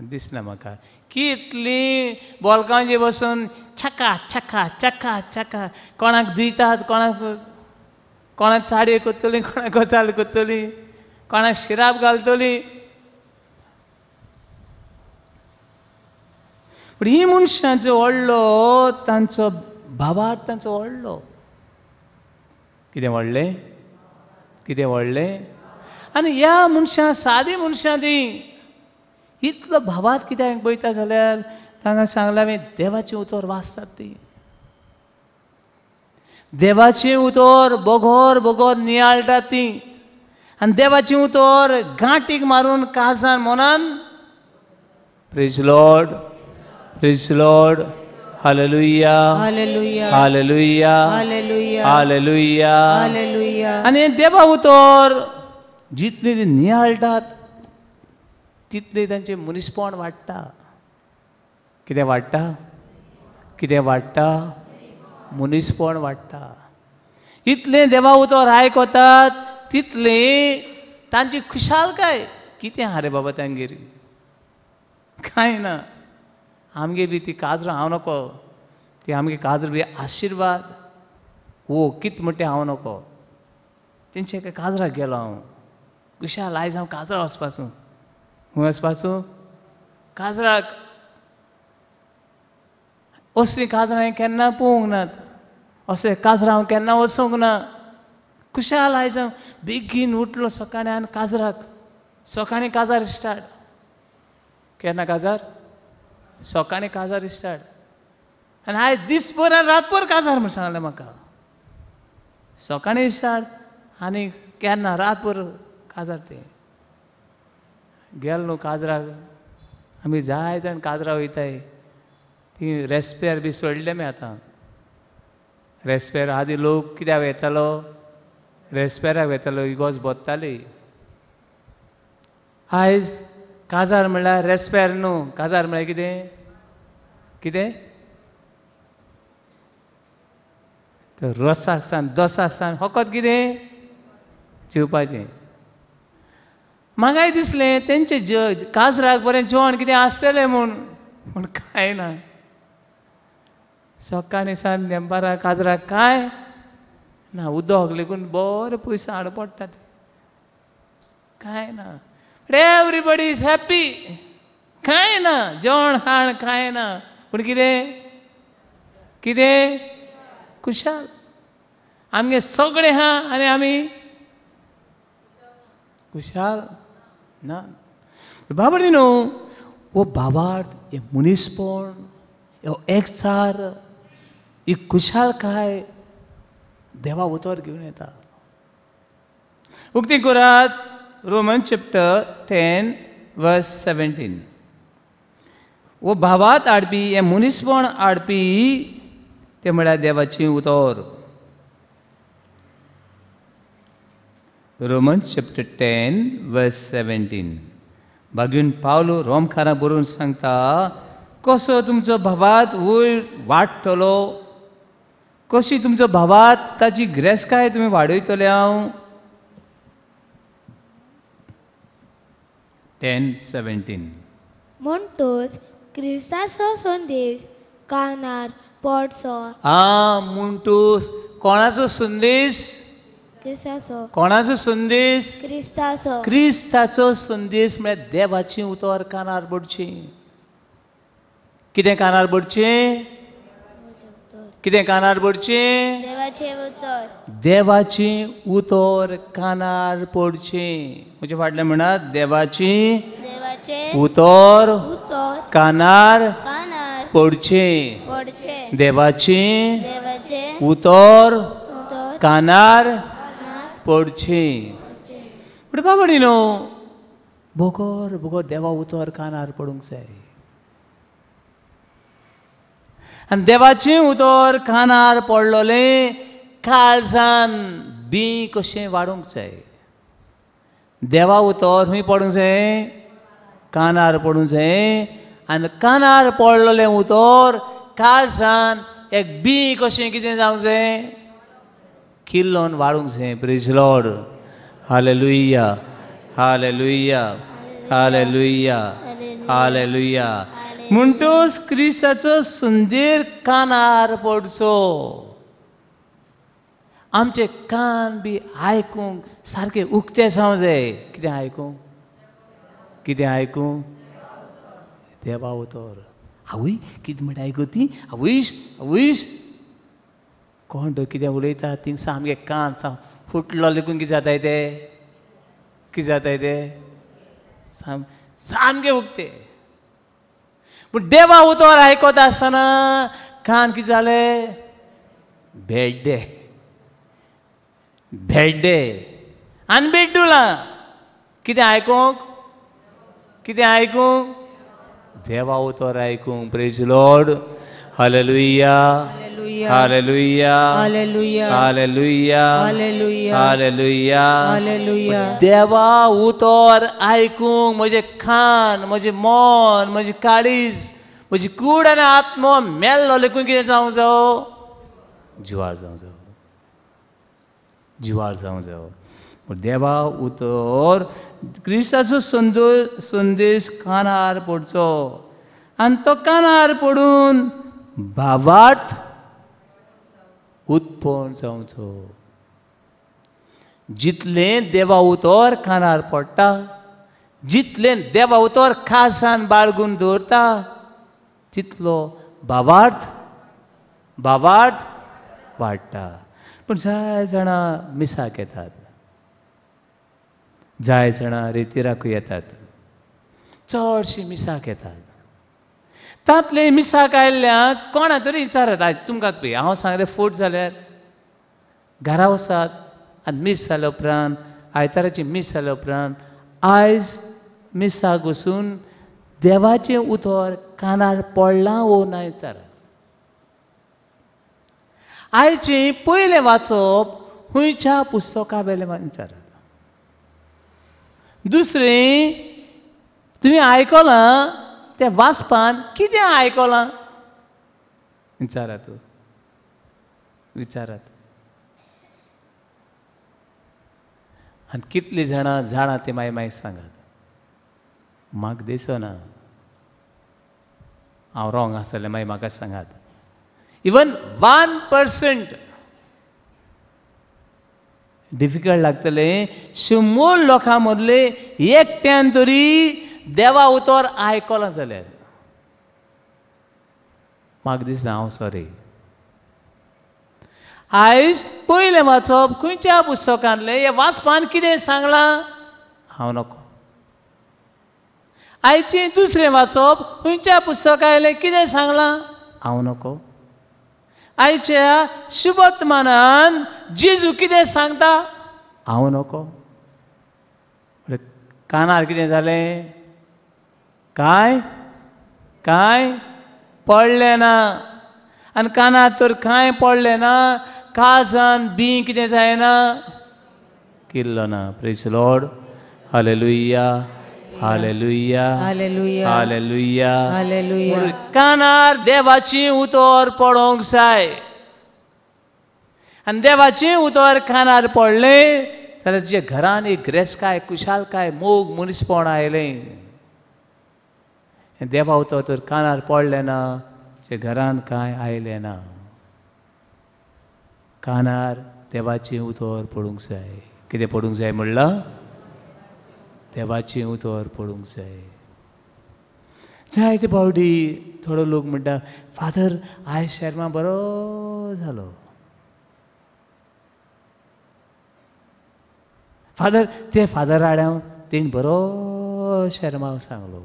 दिसना म्हाका कितलीं बॉलकांचेर बसून छक्का छक्का छक्का छक्का कोणाक दुयतात कोणाक चाडयो करतलीं कोणाक गजाल करतलीं कोणाक शिराप घालतलीं पूण ही मनशांचो व्हडलो तांचो भावार्थ तांचो व्हडलो. कितें व्हडलें? कितें व्हडलें? आनी ह्या मनशां, सादी मनशां ती इतलो भावार्थ कित्याक पळयता जाल्यार तांकां सांगलां हांवें, देवाचें उतर वाचतात ती. देवाचें उतर बोगोर बोगोर नियाळटात ती. आनी देवाचें उतर गांठीक मारून काळजान मनान praise Lord, praise Lord, hallelujah, hallelujah, hallelujah, hallelujah, hallelujah, hallelujah. आनी देवा उतर जितली ती नियाळटात तितले तांचें मनीसपण वाडटा. कितें वाडटा? कितें वाडटा? मनीसपण वाडटा. इतलें देवा उतर आयकतात तितले तांची खुशालकाय कितें आहा रे बाबा तांगेर? कांय ना. आमगे बी ती काजरां हांव नको, ती आमगे काजर बी आशिर्वाद वो कित म्हणटा हांव नको. तेंचे एका काजराक गेलो हांव. खुशाल आयज हांव काजरा वचपाचो. खंय वचपाचो? काजराक. असलीं काजरां हांवें केन्ना पळोवंक नात. असले काजरां हांव केन्ना वचूंक ना. खुशाल आयज हांव बेगीन उठलो सकाळीं आनी काजराक. सकाळीं काजार स्टार्ट. केन्ना काजार? सकाळीं काजार स्टार्ट. आनी आयज दीसभर आनी रातभर काजार म्हूण सांगलें म्हाका. सकाळीं स्टार्ट आनी केन्ना रातभर काजार. तें गेलो न्हू काजराक. आमी जाय जाण काजरां वयताय. ती रेस्पेर बी सोडले मी आतां. रेस्पेर आदी लोक कित्याक वयतालो? रेस्पेराक वयतालो, इगोज बोत्ताली. आयज काजार म्हणल्यार रेस्पेर न्हू. काजार म्हळ्यार कितें? कितें? तर रोसाक सान दोसाक सान फकत कितें? जेवपाचें. म्हाकाय दिसलें तेंचे काजराक बरें जेवण कितें आसतलें म्हूण कांय ना. सकाळीं सान दनपारां काजराक कांय ना. उदक लेगून बरें पयसो हाड पडटा. कांय ना. Everybody is happy. कांय ना. जेवण खाण कांय ना. पूण कितें? कितें? खुशाल. आमगे सगळें आहा आनी आमी खुशाल ना. बाबडी न्हू. वो भावार्थ, हे मनीसपण, हे एकचार, ही खुशालकाय देवा उतर घेवन येता. उक्ती करात रोमन चॅप्टर 10 वर्स 17. वो भावार्थ हाडपी, हे मनीसपण हाडपी ते म्हळ्यार देवाची उतर. Romans chapter 10 verse 17. भाग्यून पावलो रोमकारां बरोवन सांगता, कसो तुमचो भावार्थ वयर वाडटलो, कशी तुमचो भावार्थ ताची ग्रेसकाय तुमी वाडयतले. हांव 10:17. म्हणटूच क्रिस्ताचो संदेश कानार पडचो. म्हणटूच कोणाचो संदेश? क्रिस्ताचो. कोणाचो संदेश? क्रिस्ताचो. क्रिस्ताचो संदेश म्हळ्यार देवाची उतर कानार पडची. कितें कानार पडचें? कितें कानार पडचें? देवाचे उतर. देवाची उतर कानार पडचें. म्हणजे फाटलें म्हणत देवाची देवाचे उतर उतर कानार कानार पडचें. पडचे. देवाची देवाचे उतर उतर कानार कानार पडचें. पूण बाबडी न्हू, बोगोर बोगोर देवा उतर कानार पडूंक जाय. आनी देवाचें उतर कानार पडलोलें काळजान बी कशें वाडूंक जाय. देवा उतर खंय पडूंक जाय? कानार पडूंक जाय. आनी कानार पडलोलें उतर काळजान एक बी कशें कितें जावंक जाय? किल्लोन वाडूंक जाय. Praise Lord. Hallelujah, hallelujah, hallelujah, hallelujah. म्हणटूच क्रिस्ताचो संदेश कानार पडचो. आमचे कान बी आयकूंक सारके उक्ते जावं जाय. कितें आयकूंक? कितें आयकूंक? देवा उतर. आवय कितें म्हणटा आयकू ती? आवयश आवयश कोण तो कितें उलयता ती सामके कान फुटलो देखून कितें जाताय ते कितें जाताय ते सामके उगते. पूण देवा उतर आयकता आसतना कान कितें जाले भेड्डे भेड्डे आनी बेड्डूला कितें आयकूंक कितें आयकूंक देवा उतर आयकूंक. Praise Lord. Hallelujah hallelujah hallelujah hallelujah hallelujah hallelujah hallelujah. देवा उतर आयकूंक म्हजे कान म्हजें मन म्हजी काळीज म्हजी कूड आनी आत्मो मेल्लो लेकून कितें जावं जावो जिवाळ जावं जावो जिवाळ जावं जावो. पूण देवा उतर क्रिस्ताचो संदेश कानार पडचो आनी तो कानार पडून भावार्थ उत्पन्न जावचो. जितलें देवा उतर कानार पडटा जितलें देवा उतर खासान बाळगून दवरता तितलो भावार्थ वाडटा. पूण जाय जाणां मिसाक येतात जाय जाणां रेतीराकूय येतात चडशीं मिसाक येतात. तातले मिसाक आयिल्ल्यांक कोणा तरी विचारात आयज तुमकां पळय हांव सांगलें फूट जाल्यार घरा वसात आनी मीस जाल्या उपरांत आयताराची मीस जाल्या उपरांत आयज मिसाक वचून देवाचें उतर कानार पडलां वो ना विचारात. आयचें पयलें वाचप खंयच्या पुस्तका वेलें विचारात. दुसरें तुमी आयकलां त्या वाचपान कितें आयकलां विचारात विचारात. आनी कितलीं जाणां तें मागीर सांगात. म्हाका दिसना हांव रॉंग आसलें मागीर म्हाका सांगात. इवन 1% डिफिकल्ट लागतलें 100 लोकां मदले एकट्यान तरी देवा उतर आयकलां जाल्यार म्हाका दिसना हांव सॉरी. आयज पयलें वाचप खंयच्या पुस्तकांतलें हें वाचपान कितें सांगलां हांव नकळो. आयचें दुसरें वाचप खंयच्या पुस्तकांतलें कितें सांगलां हांव नकळो. आयच्या शुभवर्तमानान जेजू कितें सांगता हांव नकळो. कानार कितें जालें कांय कांय पडलें ना. आनी कानार तर कांय पडलें ना काळजान बी कितें जायना किल्लो ना. Praise Lord. Hallelujah hallelujah hallelujah hallelujah hallelujah. कानार देवाची उतर पडोंक जाय आनी देवाचें उतर कानार पडलें जाल्यार तुज्या घरान एक ग्रेसकाय कुशालकाय मोग मनीसपण आयलें. देवा उतर तर कानार पडलें ना तुज्या घरान कांय आयलें ना. कानार देवाचें उतर पडूंक जाय. कितें पडूंक जाय म्हणलां देवाचें उतर पडूंक जाय. जायते फावटी थोडो लोक म्हणटा फादर आयज शर्मा बरो जालो. फादर ते फादर हाड्याव तेणी बरो शर्मा सांगलो.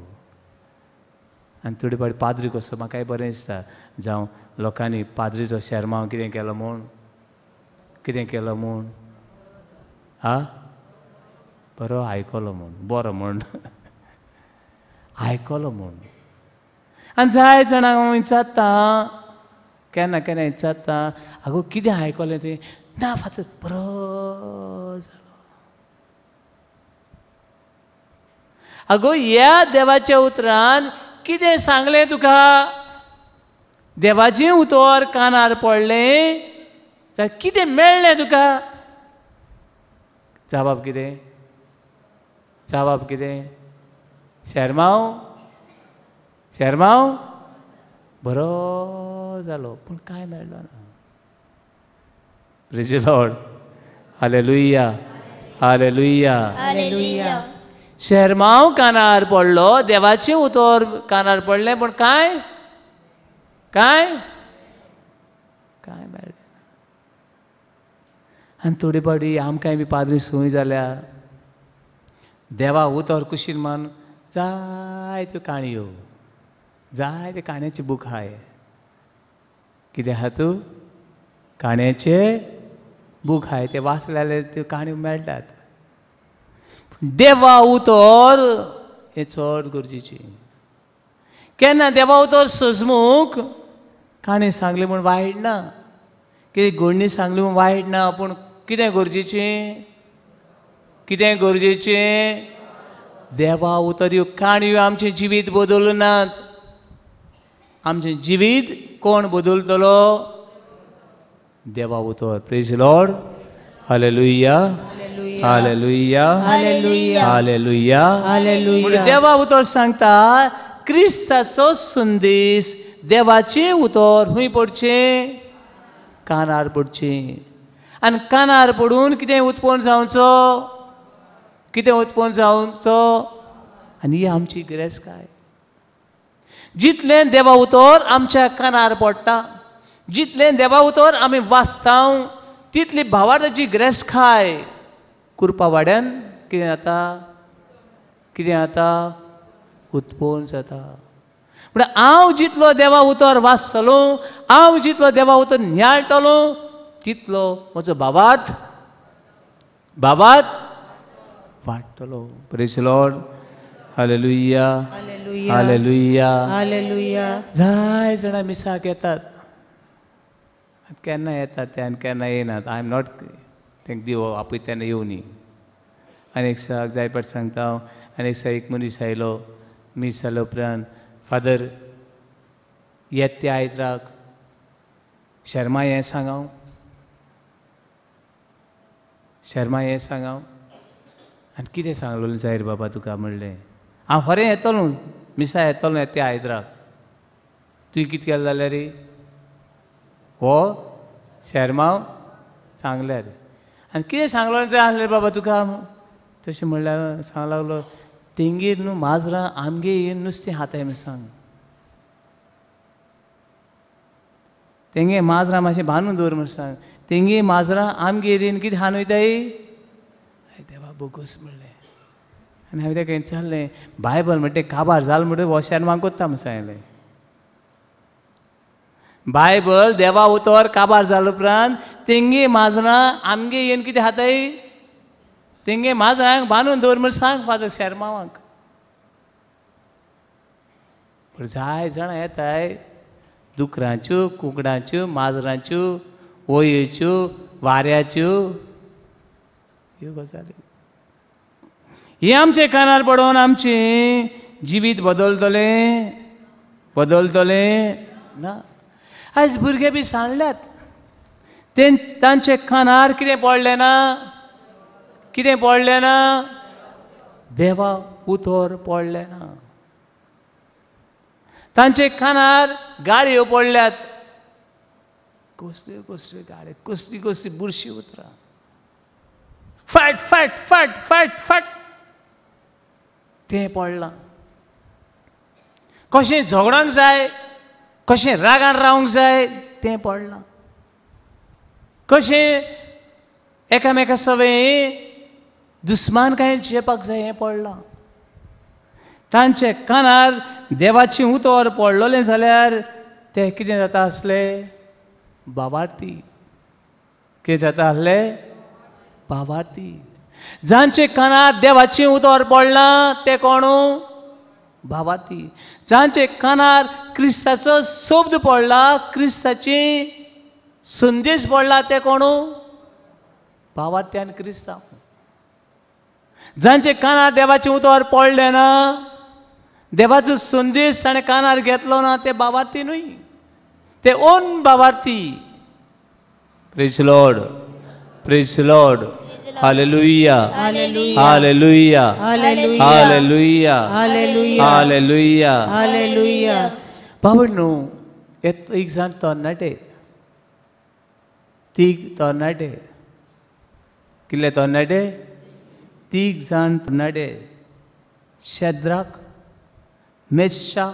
आनी थोडी फावटी पाद्री कसो म्हाकाय बरें दिसता जावं लोकांनी पाद्रीचो शर्माव कितें केलो म्हूण कितें केलो म्हूण बरो आयकलो म्हूण बरो म्हूण आयकलो म्हूण. आनी जाय जाणांक हांव विचारता केन्ना केन्ना विचारता आगो कितें आयकलें तुवें ना फादर बरो जालो. आगो ह्या देवाच्या उतरान कितें सांगलें तुका देवाचें उतर कानार पडलें जाल्यार कितें मेळ्ळें तुका. जबाब कितें जबाब कितें शर्माव शर्माव बरो जालो पूण कांय मेळ्ळो ना. Praise the Lord. Hallelujah hallelujah hallelujah. शर्माव कानार पडलो देवाचें उतर कानार पडलें पूण कांय कांय कांय मेळ्ळें ना. आनी थोडी फावटी आमकांय बी पाद्री सूय जाल्या देवा उतर कुशीन मान जायत्यो काणयो जायते काणयाची बूक आहाय कितें आहा तूं काणयाचे बूक आहाय ते वाचले जाल्यार त्यो काणयो मेळटात देवा उतर हें चड गरजेचें केन्ना देवा उतर सजमूक काणी सांगली म्हूण वायट ना कितें घडणी सांगली म्हूण वायट ना पूण कितें गरजेचें कितें गरजेचें देवा उतर ह्यो काणयो आमचें जिवीत बदलनात आमचें जिवीत कोण बदलतलो देवा उतर praise Lord hallelujah hallelujah hallelujah hallelujah देवा उतर सांगता क्रिस्ताचो संदेश देवाचें उतर खंय पडचें कानार पडचें आनी कानार पडून कितें उत्पन्न जावचो कितें उत्पन्न जावचो आनी ही आमची गिरेस्तकाय जितलें देवा उतर आमच्या कानार पडटा जितलें देवा उतर आमी वाचता तितली भावार्थाची गिरेस्तकाय करपा वाड्यान कितें जाता उत्पन्न जाता म्हळ्यार हांव जितलो देवा उतर वाचतलो हांव जितलो देवा उतर नियाळटलो तितलो म्हजो भावार्थ वाडटलो praise Lord hallelujah hallelujah hallelujah जाय जाणां मिसाक येतात केन्ना येतात ते आनी केन्ना येनात आय एम नॉट तेंक देव आपय तेन्ना येवनी आनी एक दिसाक जाय पाट सांगता हांव आनी एक दिसा एक मनीस आयलो मीस जाल्या उपरांत फादर येत त्या आयताराक शर्मा हें सांगाव आनी कितें सांगलेलें जाय रे बाबा तुका म्हणलें हांव खरें येतलो मिसा येतलो त्या आयताराक तुवें कितें केलें जाल्यार रे हो शर्मा सांगल्यार आनी कितें सांगलो जाय आसलें बाबा तुका तशें म्हणल्यार सांग लागलो तेंगेर न्हू माजरां आमगे येवन नुस्तें खाताय म्हूण सांग तेंगे माजरां मातशें बांदून दवर म्हूण सांग तेंगे माजरां आमगेर येवन कितें खावन वयताय देवा बोगूस म्हणलें आनी हांवें तेका विचारलें बायबल म्हणटा काबार जाल म्हणटा हो शर्मा कोत्ता म्हूण सांगलें बायबल देवा उतर काबार जाले उपरांत तेंगे माजरां आमगे येवन कितें खाताय तेंगे माजरांक बांदून दवर म्हूण सांग फादर शर्मावाक पूण जाय जाणां येताय दुकरांच्यो कुकडांच्यो माजरांच्यो ओयेच्यो वाऱ्याच्यो ह्यो गजाली ही आमचे कानार पडोवन आमचें जिवीत बदलतलें ना आयज भुरगे बी सांगल्यात तांचे कानार कितें पडलें ना कितें पडलें ना देवा उतर पडलें ना तांचे कानार गाळयो पडल्यात कसल्यो कसल्यो गाळयो कसली कसली बुरशी उतरां फट फट फट फट फट तें पडलां कशें झगडोंक जाय कशें रागान रावंक जाय तें पडलां कशें एकामेका सवें दुस्मानकायेन जेवपाक जाय हें पडलां तांचे कानार देवाचें उतर पडलोलें जाल्यार तें कितें जाता आसलें भावार्थी कितें जाता आसलें भावार्थी जांचे कानार देवाचें उतर पडलां ते कोण भावार्थी जांचे कानार क्रिस्ताचो शब्द पडला क्रिस्ताची संदेश पडला ते कोण भावार्थी आनी क्रिस्तांव जांचे कानार देवाचें उतर पडलें ना देवाचो संदेश ताणें कानार घेतलो ना ते भावार्थी न्हय ते ओन भावार्थी praise Lord hallelujah hallelujah hallelujah hallelujah hallelujah भावण्णू एक जाण तरणाटे तीग तरणाटे कितले तरणाटे तीग जाण तरणाटे शेद्राक मेशा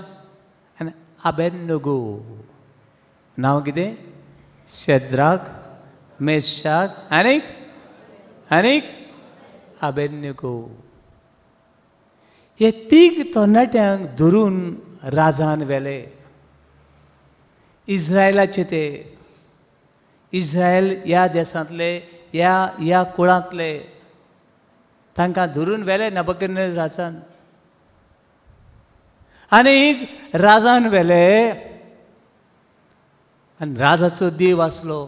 आनी आबेदnego नांव कितें शेद्राक मेशाक आनीक अबेदनेगो. हे तीग तरणाट्यांक धरून राजान व्हेले. इस्रायलाचे ते इस्रायल ह्या देशांतले ह्या कुळांतले तांकां धरून व्हेले नबुकदनेझर राजान. आनीक राजान व्हेले आनी राजाचो दीव आसलो.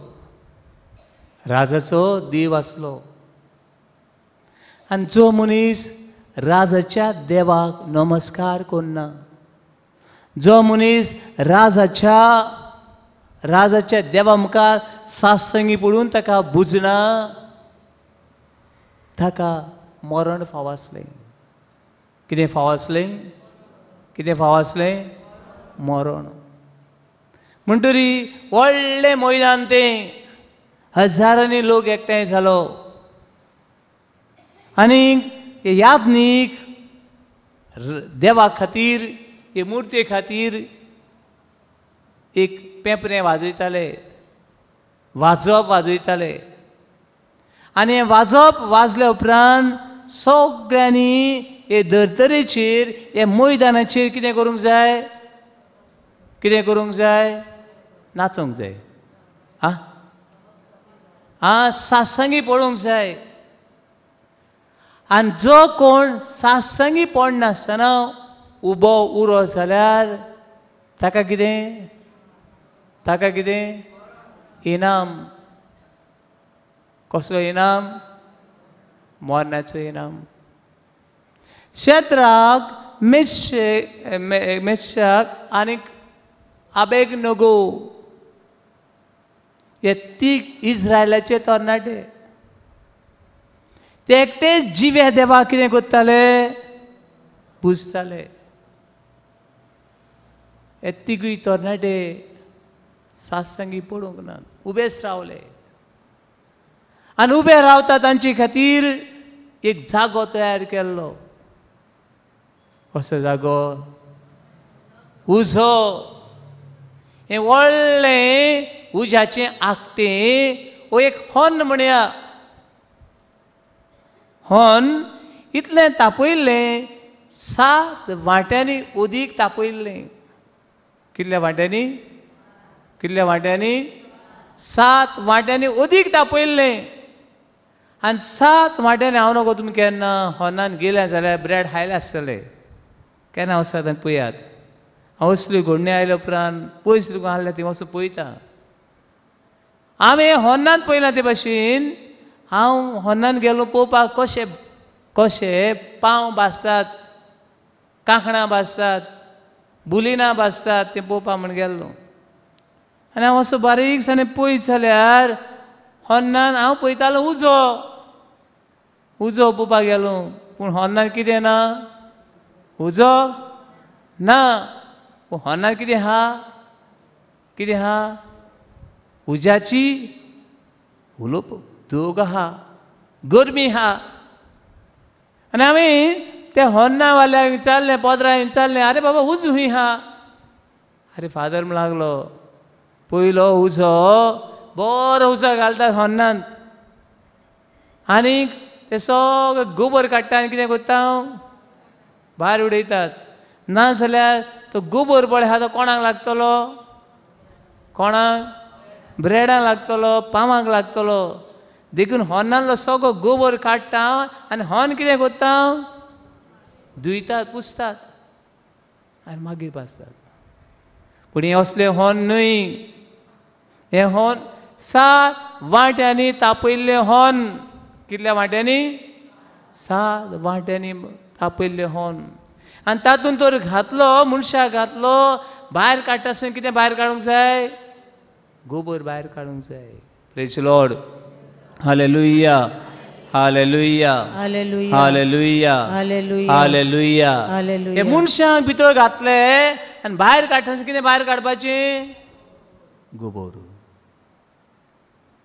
राजाचो दीव आसलो. आनी जो मनीस राजाच्या देवाक नमस्कार करना, जो मनीस राजाच्या देवा मुखार सासंगी पडून ताका बुजना, ताका मरण फाव आसलें. कितें फाव आसलें? कितें फाव आसलें? मरण. म्हणटरी व्हडलें मैदान तें, हजारांनी लोक एकठांय जालो. आनीक यादनीक देवा खातीर, हे मुर्ते खातीर एक पेंपरें वाजयताले, वाजप वाजयताले. आनी हें वाजप वाजल्या उपरांत सगळ्यांनी हे धर्तरेचेर, हे मैदानाचेर कितें करूंक जाय? कितें करूंक जाय? नाचोंक जाय. सासंगी पडोवंक जाय. आनी जो कोण सासंगी पडनासतना उबो उरो जाल्यार ताका कितें? ताका कितें? इनाम. कसलो इनाम? मरणाचो इनाम. शेद्राक, मेशाक आनीक अबेदनेगो हे तीग इस्रायलाचे तरणाटे, ते एकटेच जिव्या देवाक कितें करताले? पुजताले. हे तिगूय तरणाटे सासंगी पडूंक ना, उबेच रावले. आनी उबे रावता तांचे खातीर एक जागो तयार केल्लो. कसो जागो? उजो. हे व्हडलें उज्याचें आकटें, वो एक होन्न म्हणया. होन्न इतलें तापयल्लें, 7 वांट्यांनी उदीक तापयल्लें. कितल्या वांट्यांनी? कितल्या वांट्यांनी? 7 वांट्यांनी उदीक तापयल्लें. आनी 7 वांट्यांनी हांव नगो तुमी केन्ना होन्नान गेले जाल्यार ब्रेड खायले आसतले. केन्ना वचत आनी पळयात. हांव असली घोडणी आयल्या उपरांत पयस तुका आहले ती वचून पळयता. हांवें होन्नान पळयलां ते भाशेन. हांव होन्नान गेलो पळोवपाक कशे कशे पांव भाजतात, कांकणां भाजतात, बुलिनां भाजतात तें पळोवपाक म्हण गेल्लो. आनी हांव असो बारीकसाणें पळयत जाल्यार होन्नान हांव पळयतालो उजो. उजो पळोवपाक गेलो, पूण होन्नान कितें ना? उजो ना. पूण होन्नान कितें आहा? कितें आहा? उज्याची उलोवप दोग आहा, गरमी आहा. आनी हांवें त्या होन्ना वाल्याक विचारलें, पोदराक विचारलें, आरे बाबा उजो हूंय आहा? आरे फादर म्हणूंक लागलो, पयलो उजो बरो उजो घालतात होन्नांत, आनीक ते सगळें गोबर काडटा आनी कितें करता भायर उडयतात. ना जाल्यार तो गोबर पळय आहा तो कोणाक लागतलो? कोणाक? ब्रेडाक लागतलो, पावांक लागतलो. देखून होन्नांतलो सगळो गोबर काडटा आनी होन्न कितें करता? धुयतात, पुसतात आनी मागीर भाजतात. पूण हे असले होन्न न्हय. हे होन्न 7 वांट्यांनी तापयल्ले होन्न. कितल्या वांट्यांनी? 7 वांट्यांनी तापयल्ले होन्न. आनी तातूंत तर घातलो, मनशाक घातलो, भायर काडटा आसतना कितें भायर काडूंक जाय? गोबर भायर काडूंक जाय. Praise Lord. Hallelujah, hallelujah, hallelujah, hallelujah, hallelujah, hallelujah. Hallelujah. हे मनशाक भितर घातले आनी भायर काडटा आसतना कितें भायर काडपाचें? गोबर.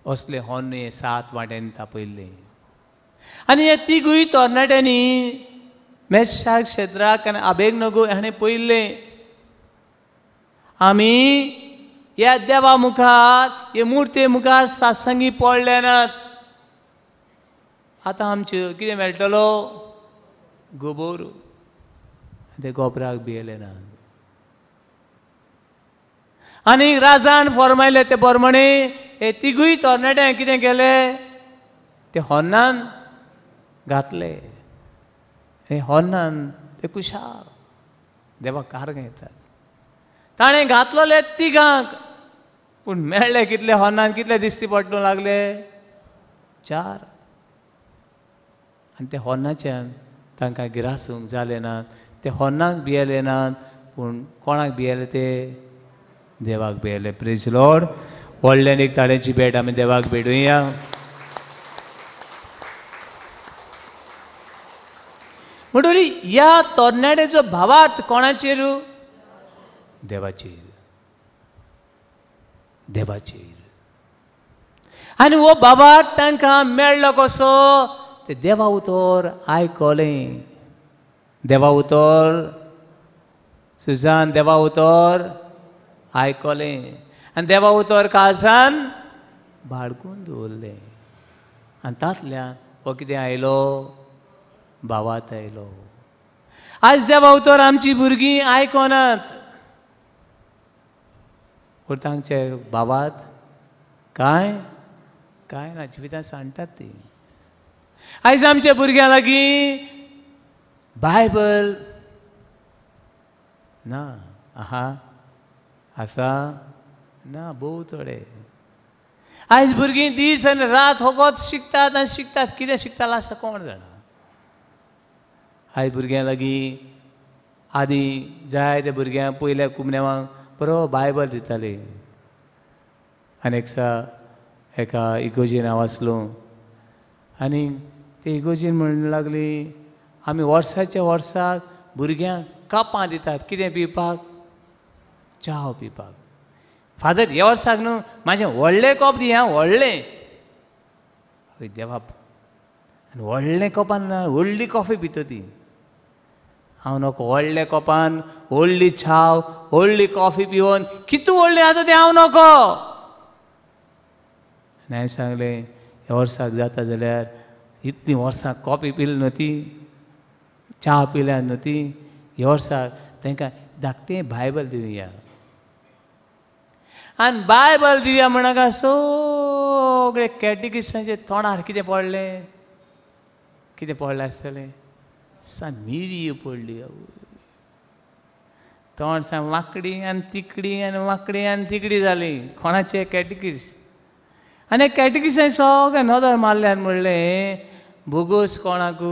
असले होन्न हे 7 वांट्यांनी तापयल्ले. आनी हे तिगूय तरणाट्यांनी मेशाक, शेद्राक आनी अबेदनेगो हाणें पळयल्लें. आमी ह्या देवा मुखार हे मुर्ते मुखार सासंगी पडले नात. आतां आमच्यो कितें मेळटलो? गोबोर. ते गोबराक भियेले ना. आनी राजान फरमायले ते प्रमाणे हे तिगूय तरणाट्यांक कितें केलें? ते होन्नान घातले. हे होन्नान ते कुशाल देवाक कारग येतात. ताणें घातलोले तिगांक, पूण मेळ्ळे कितले होन्नान? कितले दिसती पडटू लागले? 4. आनी ते होन्नाच्यान तांकां गिरासूंक जालें नात. ते होन्नाक भियेले नात, पूण कोणाक भियेले? ते देवाक भियेले. Praise Lord. व्हडल्यान एक ताळेची भेट आमी देवाक भेटुया. म्हणटरी ह्या तरणाट्याचो भावार्थ कोणाचेर? देवाचेर. देवाचेर. आनी हो भावार्थ तांकां मेळ्ळो कसो? ते देवा उतर आयकलें. देवा उतर सुजान देवा उतर आयकलें. आनी देवा उतर काळजान बाळगून दवरलें. आनी तांतल्यान हो कितें आयलो? भावार्थ आयलो. आज देवा उतर आमची भुरगीं आयकनात, पूण तांचे भावार्थ कांय ना. जिवितांत सांगतात ती. आयज आमच्या भुरग्यां लागीं बायबल ना. आसा ना. भोव थोडे. आयज भुरगीं दीस आनी रात फकत शिकतात आनी शिकतात. कितें शिकता अशें कोण जाणा. आयज भुरग्यां लागीं आदीं जाय त्या भुरग्यांक पयल्या कुमन्यावांक बरो बायबल दिताली. आनी एका इगोजीन हांव आसलो आनी ते इगोजीन म्हणूंक लागली आमी वर्साच्या वर्साक भुरग्यांक कापां दितात. कितें पिवपाक? च्या पिवपाक. फादर ह्या वर्साक न्हू म्हाजें व्हडलें कप दी. व्हडलें. देवा. आनी व्हडलें कपान व्हडली कॉफी पितो ती. हांव नको. व्हडल्या कपान व्हडली छाव व्हडली कॉफी पिवन कितू व्हडली आतां तें हांव नको. आनी हांवें सांगलें ह्या वर्साक जाता जाल्यार इतलीं वर्सां कॉफी पिली न्हू ती, च्या पिल्या न्हू ती, ह्या वर्साक तांकां धाकटें बायबल दिवया. आनी बायबल दिवया म्हणनाका सगळे कॅटेकिस्टांचे तोंडार कितें पडलें? कितें पडलें आसतलें? मिरी पडली. तोंड सा वांकडी आनी तिकडी आनी वांकडी आनी तिकडी जाली. कोणाचे? कॅटेकिस्ट. आनी कॅटेकिस्टांनी सगळें नदर मारल्यान म्हणलें बोगोस कोणाक?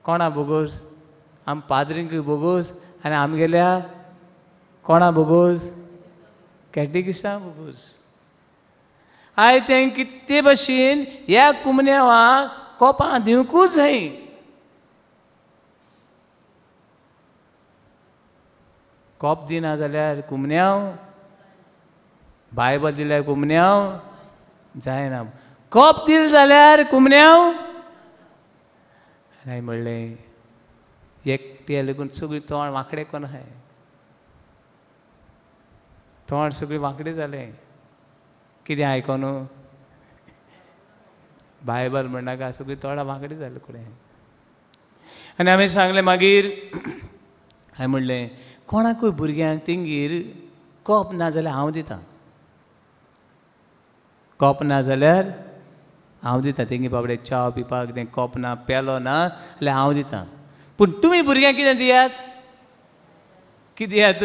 कोणा बोगोस? आमी पाद्रींक बोगोस आनी आमी गेल्या कोणा बोगोस? कॅटेकिस्टांक बोगोस. आयज तें कितें भशेन ह्या कुमन्यावांक कोपां दिवंकूच जाय. कॉप दिना जाल्यार कुमन्याव, बायबल दिल्यार कुमन्याव जायना. कॉप दिल जाल्यार कुमन्याव. हांवें म्हणलें एकटे लागून सगळीं तोंड वांकडें कोन्न आहाय. तोंड सगळीं वांकडें जालें. कितें आयकोन? बायबल म्हणनाका सगळीं तोंडां वांकडी जालें फुडें. आनी हांवें सांगलें मागीर हांवें म्हणलें कोणाकूय भुरग्यांक तेंगेर कॉप ना जाल्यार हांव दितां. कॉप ना जाल्यार हांव दितां. तेंगे बाबडे च्या पिवपाक तें कॉप ना, पेलो ना जाल्यार हांव दितां. पूण तुमी भुरग्यांक कितें दियात? कितें दियात?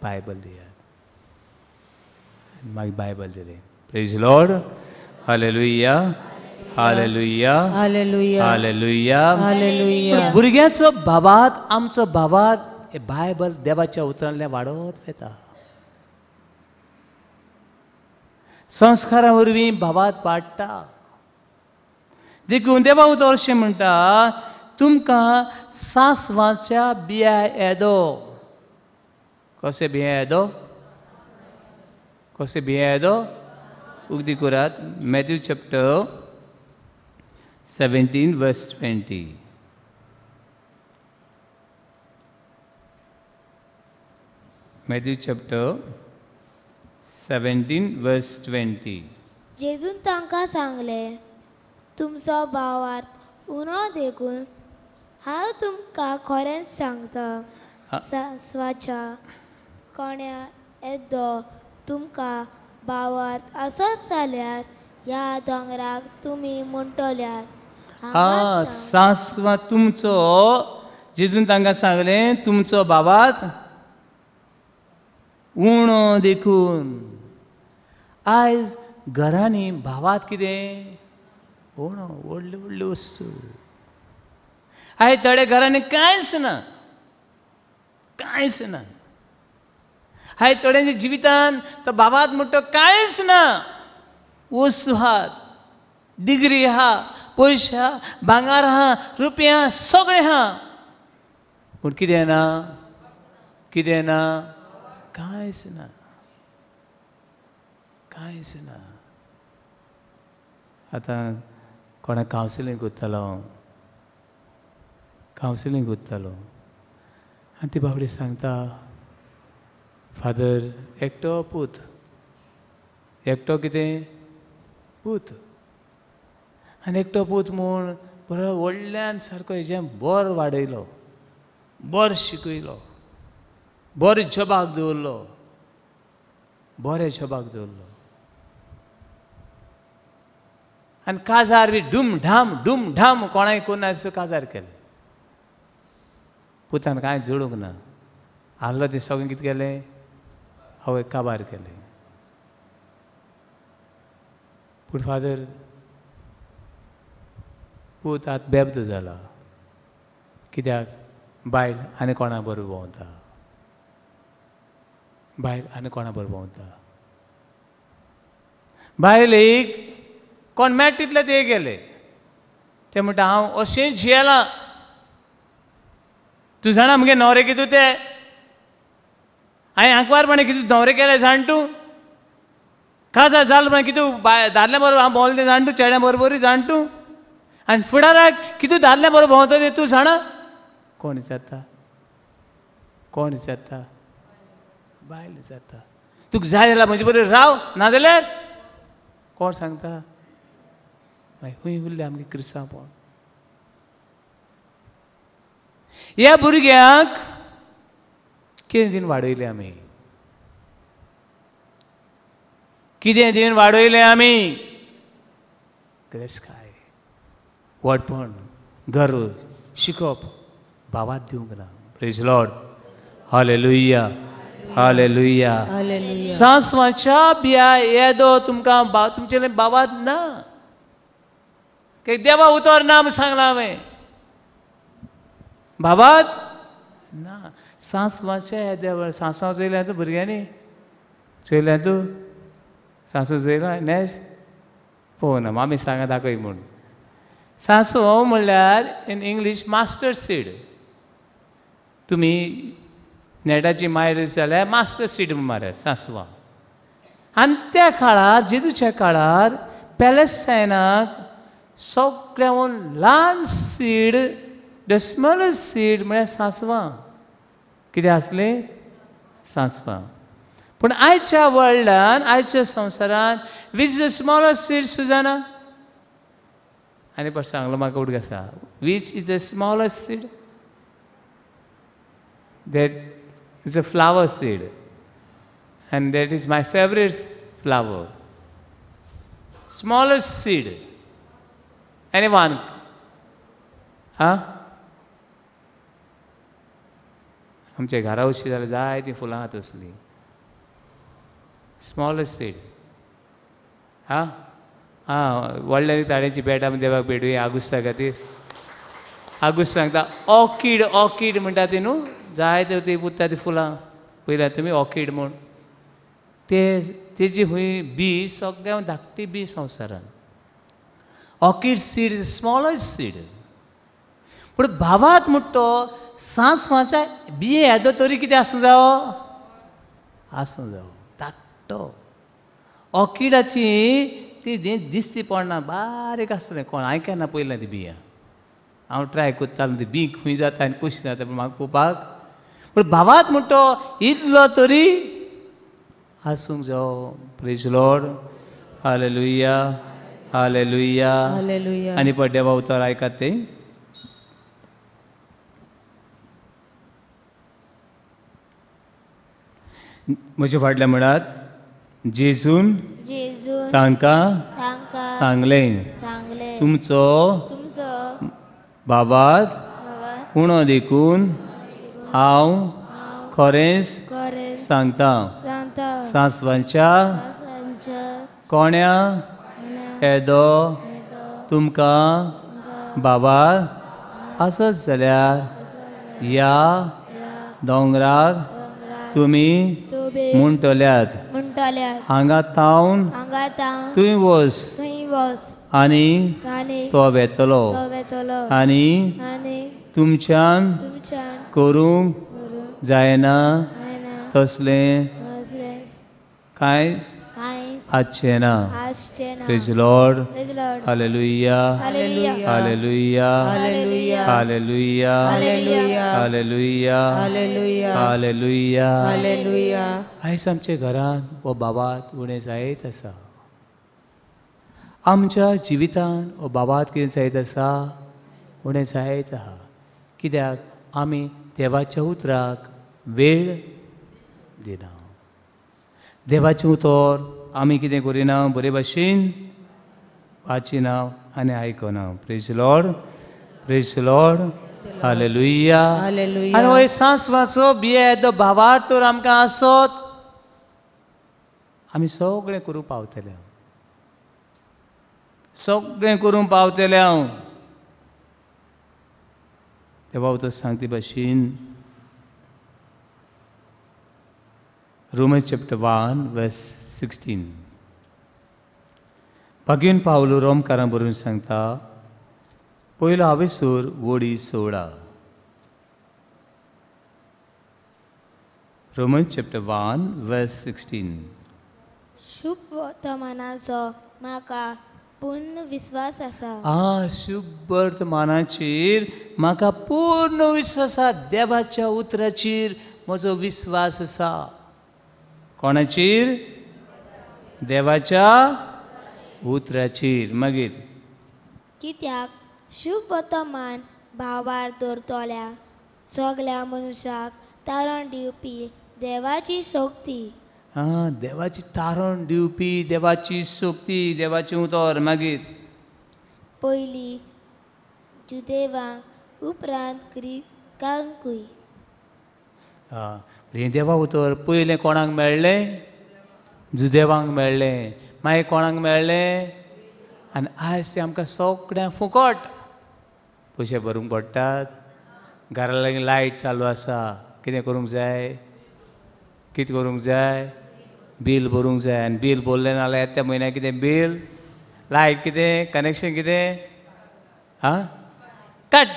बायबल दियात. मागीर बायबल दिलें. Praise Lord. Hallelujah. Hallelujah. Hallelujah. Hallelujah. Hallelujah. भुरग्याचो भावार्थ आमचो भावार्थ हे बायबल देवाच्या उतरांतल्यान वाडत वता. संस्कारा वरवीं भावार्थ वाडटा. देखून देवा उतर अशें म्हणटा तुमकां सांसवाच्या बिया येदो. कशें बिया येदो? कशें बिया येदो? उगदी करात. Matthew chapter 17 verse 20. Matthew chapter 17 verse 20. जेजून तांकां सांगले, तुमचो भावार्थ उणो देखून हांव तुमकां खरेंच सांगता, सांसवाच्या कोण्या येदो तुमकां भावार्थ आसत जाल्यार ह्या दोंगराक तुमी म्हणटल्यार हा सांसवा तुमचो, जेजून तांकां सांगलें तुमचो भावार्थ उणो देखून. आयज घरांनी भावात कितें उणो, व्हडल्यो व्हडल्यो वस्तू. आयज थोड्या घरांनी कांयच ना, कांयच ना. आयज थोड्यांच्या जिवितान तो भावात म्हणटा कांयच ना. वस्तू आहात, डिग्री आहा, पयशे आहा, भांगार आहा, रुपया आहा, सगळें आहा, पूण कितें ना, कितें ना, कांयच ना, कांयच ना. आतां कोणाक कावन्सिलींग कोत्तालो, कावन्सिलींग कोत्तालो आनी ती बाबडी सांगता, फादर एकटो पूत, एकटो कितें पूत, आनी एकटो पूत म्हूण बरो व्हडल्यान सारको हेजें बरो वाडयलो, बरो शिकयलो, बरो जॉबाक दवरलो, बरे जॉबाक दवरलो. आनी काजार बी डूम ढाम कोणाय कोन्ना काजार केले. पुतान कांय जोडूंक ना. आहलो ते सगळें कितें केलें, आवय काबार केलें. पूण फादर पूत आतां बेबदो जाला. कित्याक बायल आनी कोणा बरोबर भोंवता, बायल आनी कोणा बरोबर भोंवता. बायलेक कोण मेळटा तितले ते गेले. ते म्हणटा हांव अशें जियेलां. तूं जाणा मुगे न्हवरे कितू ते, हांवें आंकवारपणी कितू न्हवरे केले जाण तूं. काजार जाल म्हण कितू दादल्या बरोबर हांव भोंवले ते जाण तूं, चेड्या बरोबरूय जाण तूं. आनी फुडाराक कितू दादल्या बरोबर भोंवता ते तूं जाणा. कोण विचारता, कोण विचारता, बायल विचारता. तुका जाय जाल्यार म्हजे बरोबर राव, नाजाल्यार कोण सांगता. खंय उरले आमगे क्रिस्तांवपण. ह्या भुरग्यांक कितें दिवन वाडयलें आमी, कितें दिवन वाडयलें आमी. क्रेस्काय, वडपण, गर्व, शिकप भावात दिवंक ना. Praise Lord, hallelujah, hallelujah. सांसवाच्या बिया येदो तुमकां तुमचे भावात ना. देवा उतर नाम सांगला हांवें, भावात ना. सांसवाच्या येद्या सांसवा चोयल्या तूं भुरग्यांनी, चोयल्या तूं सांसव चोयला नॅश पळोवना. आमी सांगा दाखय म्हूण. सांसव म्हणल्यार इन इंग्लीश मास्टर सीड. तुमी नेटाची मायर जाल्यार मास्टर सीड म्हूण मारयात सांसवां. आनी त्या काळार, जेजूच्या काळार पॅलेस्टायनाक सगळ्यान ल्हान सीड, द स्मॉलस्ट सीड म्हळ्यार सांसवां. कितें आसलें, सांसवां. पूण आयच्या वर्ल्डान, आयच्या संवसारान which is the smallest seed सुजाना. आनी परत सांगलो म्हाका उडक आसा. Which is the smallest seed. That is a flower seed, and that is my favorite flower. Smallest seed. Anyone? Huh? आमच्या घरा उशी जाल्यार जाय ती फुलां आहात असली. स्मॉलस्ट सीड. हा व्हडल्या ताड्याची बेट आमी देवाक भेटूया आगुस्ता खातीर. आगुस्त सांगता ऑर्कीड, ऑर्कीड म्हणटा ती न्हू, जाय तर ती पुत्ता ती फुलां पयल्या तुमी ऑर्कीड म्हूण. तेजी हूंय बी सगळ्यां धाकटी बी संवसारान. Orchid seed is smallest seed. पूण भावात म्हणटो सांसवाच्या बिये येदो तरी कितें आसूं जावो, आसूं जावो धाकटो. ऑर्किडाची ती दिसती पडना, बारीक आसतलें. कोण आयकना पयलें ती बियां. हांव ट्राय कोत्तालो ती बी खंय जाता आनी कशी जाता पूण म्हाका पळोवपाक. पूण भावात म्हणटो इतलो तरी आसूंक जावो. Praise Lord. Hallelujah, hallelujah. Hallelujah. आनी पड देवा उतर आयकात ते. म्हजे फाटल्या म्हणात जेजून तांकां सांगलें, तुमचो बाबात उणो देखून हांव खरेंच सांगता, सांसवांच्या कोण्या येदो तुमकां बाबात आसत जाल्यार ह्या दोंगराक तुमी म्हणटल्यात हांगा तावन थंय वच आनी तो वेतलो आनी तुमच्यान करूंक जायना तसलें कांयच आसचें ना. Praise Lord. Hallelujah, hallelujah, hallelujah, hallelujah, hallelujah, hallelujah, hallelujah. आयज आमच्या घरांत हो बाबात उणें जायत आसा. आमच्या जिवितान हो बाबात कितें जायत आसा? उणें जायत आहा. कित्याक आमी देवाच्या उतराक वेळ दिना. देवाचें उतर आमी कितें करिना, बरे भाशेन वाचिना आनी आयकना. Praise Lord, praise Lord. Hallelujah. आनी हो सांसवाचो बिये भावार्थ तर आमकां आसत आमी सगळें करूंक पावतले, सगळें करूंक पावतले. हांव देवा उतर सांगते भाशेन Romans chapter 1 verse 16. पागीन पावलो रोमकारां बरोवन सांगता, पयलो हावेसूर वडी 16. Romans chapter 1 verse 16. शुभ वर्तमानाचो म्हाका पूर्ण विश्वास आसा. शुभ वर्तमानाचेर म्हाका पूर्ण विश्वास आसा. देवाच्या उतराचेर म्हजो विश्वास आसा. कोणाचेर? देवाच्या उतराचेर. मागीर कित्याक शुभ वर्तमान भावार दवरतल्या सगळ्या मनशाक तारण दिवपी देवाची शक्ती. देवाची तारण दिवपी देवाची शक्ती, देवाची उतर. मागीर पयली जुदेवांक उपरांत ग्रीकांकूय. हें देवा उतर पयलें कोणाक मेळ्ळें? जुदेवांक मेळ्ळें. मागीर कोणाक मेळ्ळें? आनी आयज तें आमकां सगळ्यांक फुकट. पयशे भरूंक पडटात. घरा लागीं लायट चालू आसा, कितें करूंक जाय? कितें करूंक जाय? बील भरूंक जाय. आनी बील भरलें नाल्यार येत्या म्हयन्याक कितें बील? लायट कितें? कनेक्शन कितें? कट.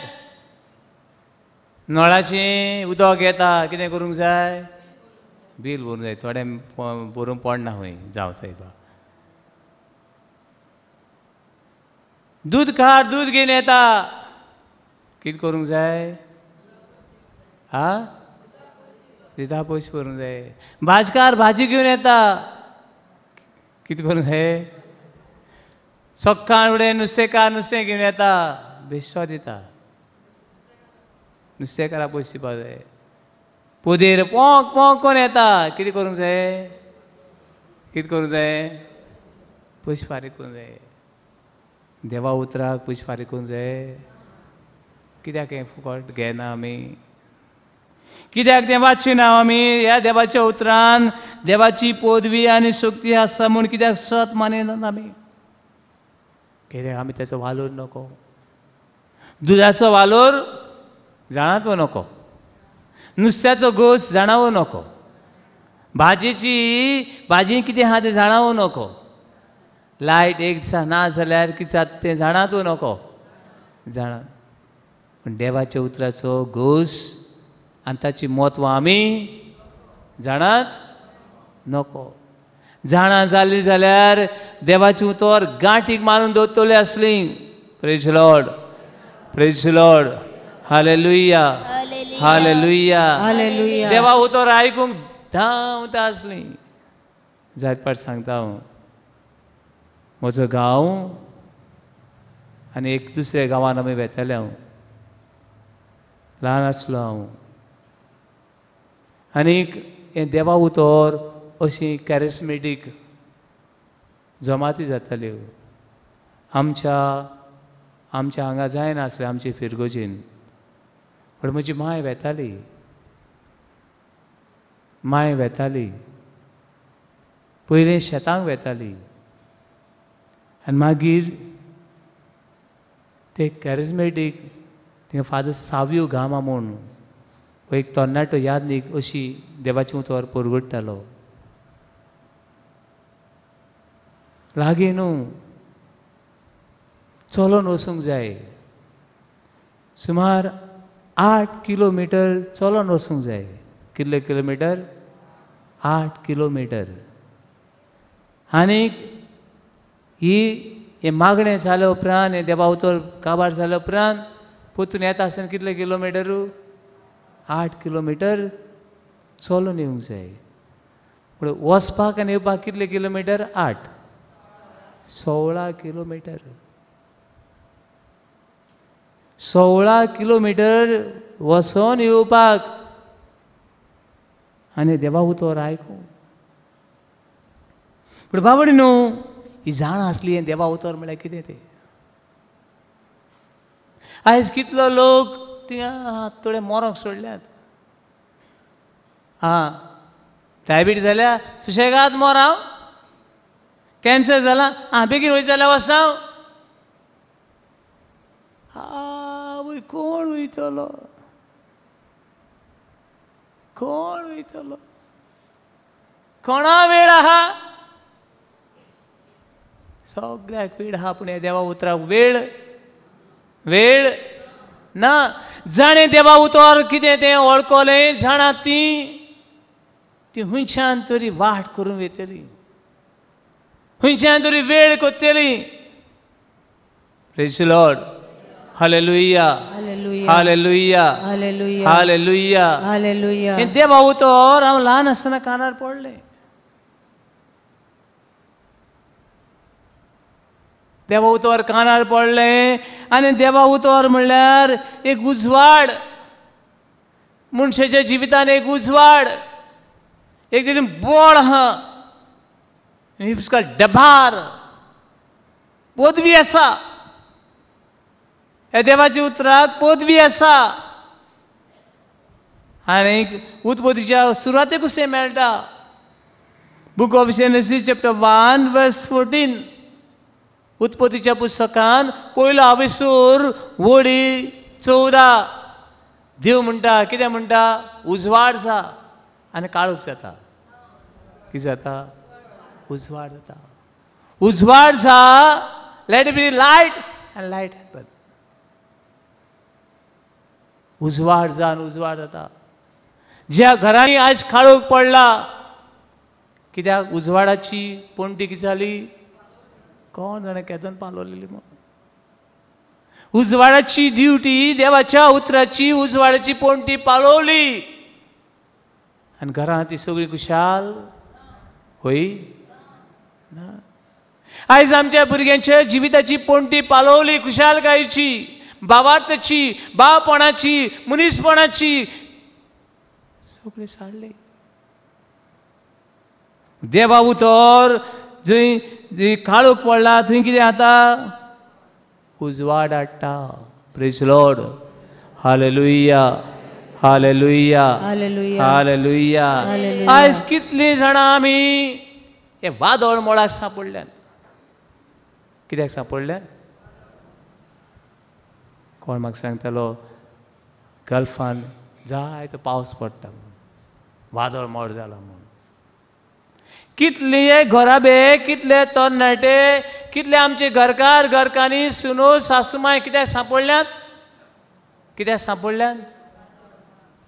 नळाचें उदक येता, कितें करूंक जाय? बील भरूंक जाय. थोडें भरूंक पडना खंय जावं सायबा. दूद कार दूद घेवन येता, कितें करूंक जाय? दिता पयशे भरूंक जाय. भाजकार भाजी घेवन येता, कितें करूंक जाय? सकाळ फुडें नुस्तेकार नुस्तें घेवन येता, बेश्टो दिता. नुस्तेकाराक पयशे दिवपाक जाय. पोदेर पोंक पोंक कोण येता, कितें करूंक जाय? कितें करूंक जाय? पयशे फारीक करूंक जाय. देवा उतराक पयशे फारीक करूंक जाय. कित्याक हें फुकट घेना आमी? कित्याक तें वाचिना आमी? ह्या देवाच्या उतरान देवाची पदवी आनी शक्ती आसा म्हूण कित्याक सत मानिनात आमी? कित्याक आमी तेचो वालोर नको? दुदाचो वालोर जाणात वा नको? नुस्त्याचो घोस जाणावो नको? भाजी कितें आहा तें जाणावो नको? लायट एक दिसा ना जाल्यार कितें जाता तें जाणात वा नको? जाणात. पूण देवाच्या उतराचो घोस आनी ताची म्हत्व आमी जाणात नको? जाणा जाली जाल्यार देवाची उतर गांठीक मारून दवरतली आसली. Praise Lord, praise Lord. Hallelujah, hallelujah, hallelujah. देवा उतर आयकूंक धांवता आसली. जायत पाट सांगता हांव म्हजो गांव आनी एक दुसऱ्या गांवान आमी वेताले हांव ल्हान आसलो हांव आनीक हें देवा उतर अशी कॅरिस्मेटीक जमाती जाताल्यो आमच्या हांगा जायनासलें आमचे फिरगोजीन पण म्हजी माय वेताली पयलीं शेतांक वेताली आनी मागीर ते कॅरिस्मेटीक थिंगा फादर सावियो गामा म्हूण एक तरणाटो यादनीक अशी देवाची उतर परगडटालो लागीं न्हू चलोन वचूंक जाय सुमार 8 किलोमिटर चलोन वचूंक जाय कितले किलोमिटर 8 किलोमिटर आनीक हे मागणें जाल्या उपरांत हें देवा उतर काबार जाल्या उपरांत परतून येता आसतना कितले किलोमिटर 8 किलोमिटर चलोन येवंक जाय पूण वचपाक आनी येवपाक कितले किलोमिटर 8 16 किलोमिटर 16 किलोमिटर वचोन येवपाक आनी देवा उतर आयकूं पूण बाबडी न्हू ही जाण आसली हें देवा उतर म्हळ्यार कितें तें आयज कितलो लोक थिंगा थोडे मोरोंक सोडल्यात डायबिटीज जाल्या सुशेगाद मोर हांव कॅन्सर जाला बेगीन वयता जाल्यार वचता आवय कोण वयतलो कोणा वेळ आहा सगळ्याक वेळ आहा पूण देवा उतराक वेळ ना जाणें देवा उतर कितें तें वळखलें जाणा ती हुंयच्यान तरी वाट करून येतली हुंयच्यान तरी वेळ कोत्तली praise the Lord hallelujah hallelujah hallelujah hallelujah hallelujah हें देवा उतर हांव ल्हान आसतना कानार पडलें देवा उतर कानार पडलें आनी देवा उतर म्हणल्यार एक उजवाड मनशाच्या जिवितान एक उजवाड एक तितून बोड आहा डबार पदवी आसा ह्या देवाच्या उतराक पदवी आसा आनीक उत्पत्तीच्या सुरवातेकूच हें मेळटा book of Genesis chapter 1 verse 14 उत्पत्तीच्या पुस्तकान पयलो आविसूर वडी 14 देव म्हणटा कितें म्हणटा उजवाड जा आनी काळोख जाता कितें जाता उजवाड जाता उजवाड जा let be light and light happen उजवाड जा आनी उजवाड जाता ज्या घरांनी आयज काळोख पडला कित्याक उजवाडाची पणटी कितें जाली कोण जाणा केदोन पालोलेली म्हणून उजवाडाची ड्युटी देवाच्या उतराची उजवाडाची पणटी पालोवली आनी घरां ती सगळी खुशाल होई ना आयज आमच्या भुरग्यांच्या जिविताची पणटी पालोवली खुशालकायेची भावार्थाची भावपणाची मनीसपणाची सगळी साडली देवा उतर जंय काळोख पडला थंय कितें जाता उजवाड हाडटा praise Lord hallelujah hallelujah hallelujah आयज कितलीं जाणां आमी हे वादळ मोळाक सांपडल्यात कित्याक सांपडल्यात कोण म्हाका सांगतालो गल्फान जाय तो पावस पडटा वादळ मोड जाला म्हणून कितले घोराबे कितले तरणाटे कितले आमचे घरकार घरकान्नी सुनो सासूमाय कित्याक सांपडल्यात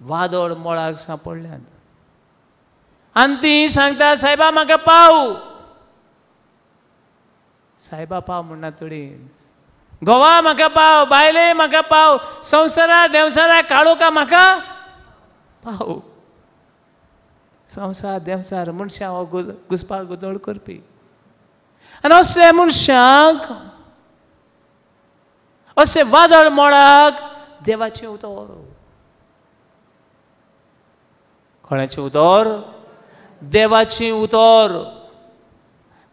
वादळ मोळाक सांपडल्यात आनी ती सांगता सायबा म्हाका पाव सायबा पाव म्हणना थोडी घोवा म्हाका पाव बायले म्हाका पाव संवसारा देवसारा काळोखा म्हाका पाव संसार देवसार मनशां हो घुसपाक गोंदळ करपी आनी असल्या मनशांक असे वादळ मोडाक देवाचें उतर कोणाचें उतर देवाचें उतर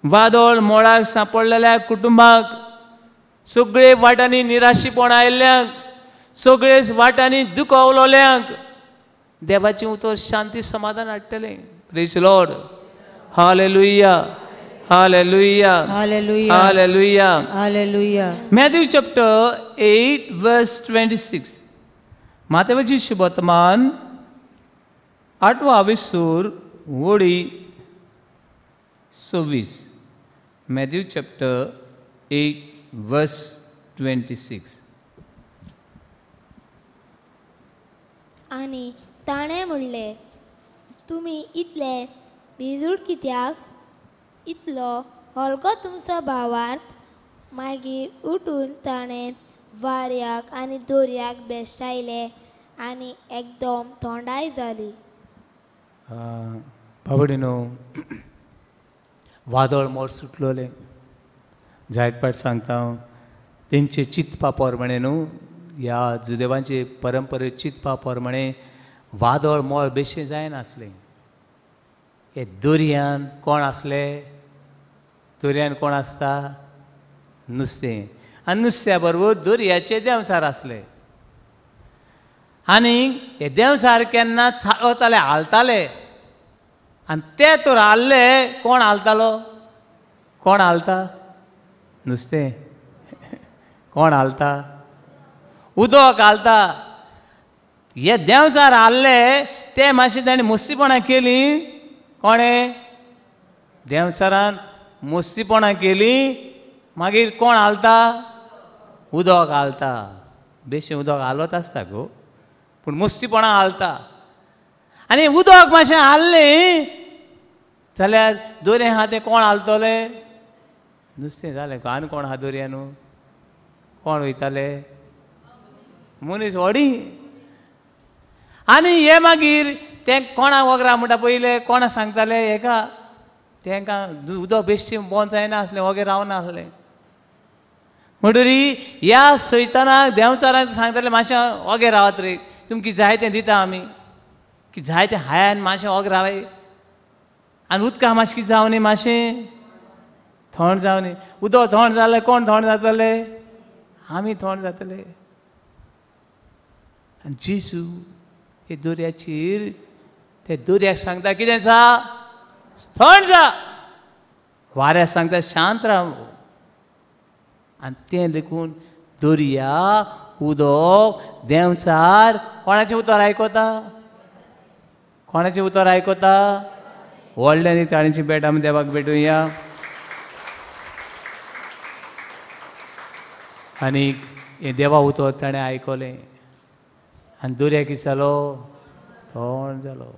वादळ मोडाक सांपडलेल्या कुटुंबाक सगळे वाटांनी निराशीपण आयिल्ल्यांक सगळे वाटांनी दुख उलोवल्यांक देवाचें उतर शांती समाधान हाडटलें praise Lord hallelujah hallelujah Hallelujah. Hallelujah Hallelujah. Matthew chapter 8 verse 26 मातेवाची शुभवर्तमान 8वा विसूर वडी 26 Matthew chapter 8 verse 26 आनी ताणें म्हणलें तुमी इतले भिजूड कित्याक इतलो हलको तुमचो भावार्थ मागीर उठून ताणें वाऱ्याक आनी दोर्याक बेश्टायले आनी एकदम थंडाय जाली बाबडीनो वादळ मोड सुटलोले जायत पाट सांगता हांव तेंचे चिंतपा पोरमणे न्हू ह्या जुदेवांचे परंपरे चिंतपा पोरमणे वादळ मोळ बेशें जायनासलें हे दर्यान कोण आसले दर्यान कोण आसता नुस्तें आनी नुस्त्या बरोबर दर्याचे देंवसार आसले आनी हे देंवसार केन्ना चाळवताले हालताले आनी ते तर हाल्ले कोण हालतालो कोण हालता नुस्तें कोण हालता उदक हालता हे देंवसार हाल्ले ते मातशें ताणें मुस्तीपणां केलीं कोणें देंवसारान मुस्तीपणां केलीं मागीर कोण हालता उदक हालता बेश्टें उदक हालत आसता गो पूण मुस्तीपणां हालता आनी उदक मातशें हाल्लें जाल्यार दोरें आहा तें कोण हालतले नुस्तें जालें आनी कोण आहा दोरया न्हू कोण वयताले मनीस व्हडी आनी हे मागीर तें कोणाक वगरा म्हणटा पयले कोणा सांगताले हेका तांकां उदक बेश्टें बंद जायना आसलें वगेर रावना आसलें म्हणटरी ह्या सैतानाक देंवचाराक सांगताले मातशें वगेर रावत रे तुमकां जाय तें दिता आमी की जाय तें हाय आनी मातशें वगेर रावय आनी उदकां मातशें कितें जावं न्ही मातशें थंड जावं न्ही उदक थंड जालें कोण थंड जातले आमी थंड जातले आनी जेजू हे दोर्याचेर ते दोर्याक सांगता कितें आसा थंड जा वाऱ्याक सांगता शांत राव आनी तें देखून दोर्या उदक देंवचार कोणाचें उतर आयकता कोणाचें उतर आयकता व्हडल्यानी ताळींची भेट आमी देवाक भेटुया आनी हें देवा उतर ताणें आयकलें आनी दोर्या कितें जालो थंड जालो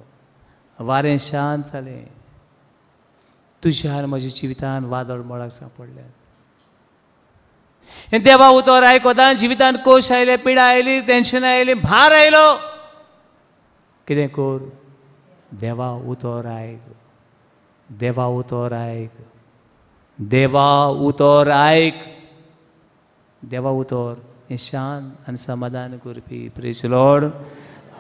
वारें शांत जालें तुज्या आनी म्हज्या जिवितान वादळ मोडाक सांपडल्यात हें देवा उतर आयकता जिवितान कोश आयले पिडा आयली टेन्शन आयलें भार आयलो कितें कर देवा उतर आयक देवा उतर आयक देवा उतर आयक देवा उतर हें शांत आनी समाधान करपी praise Lord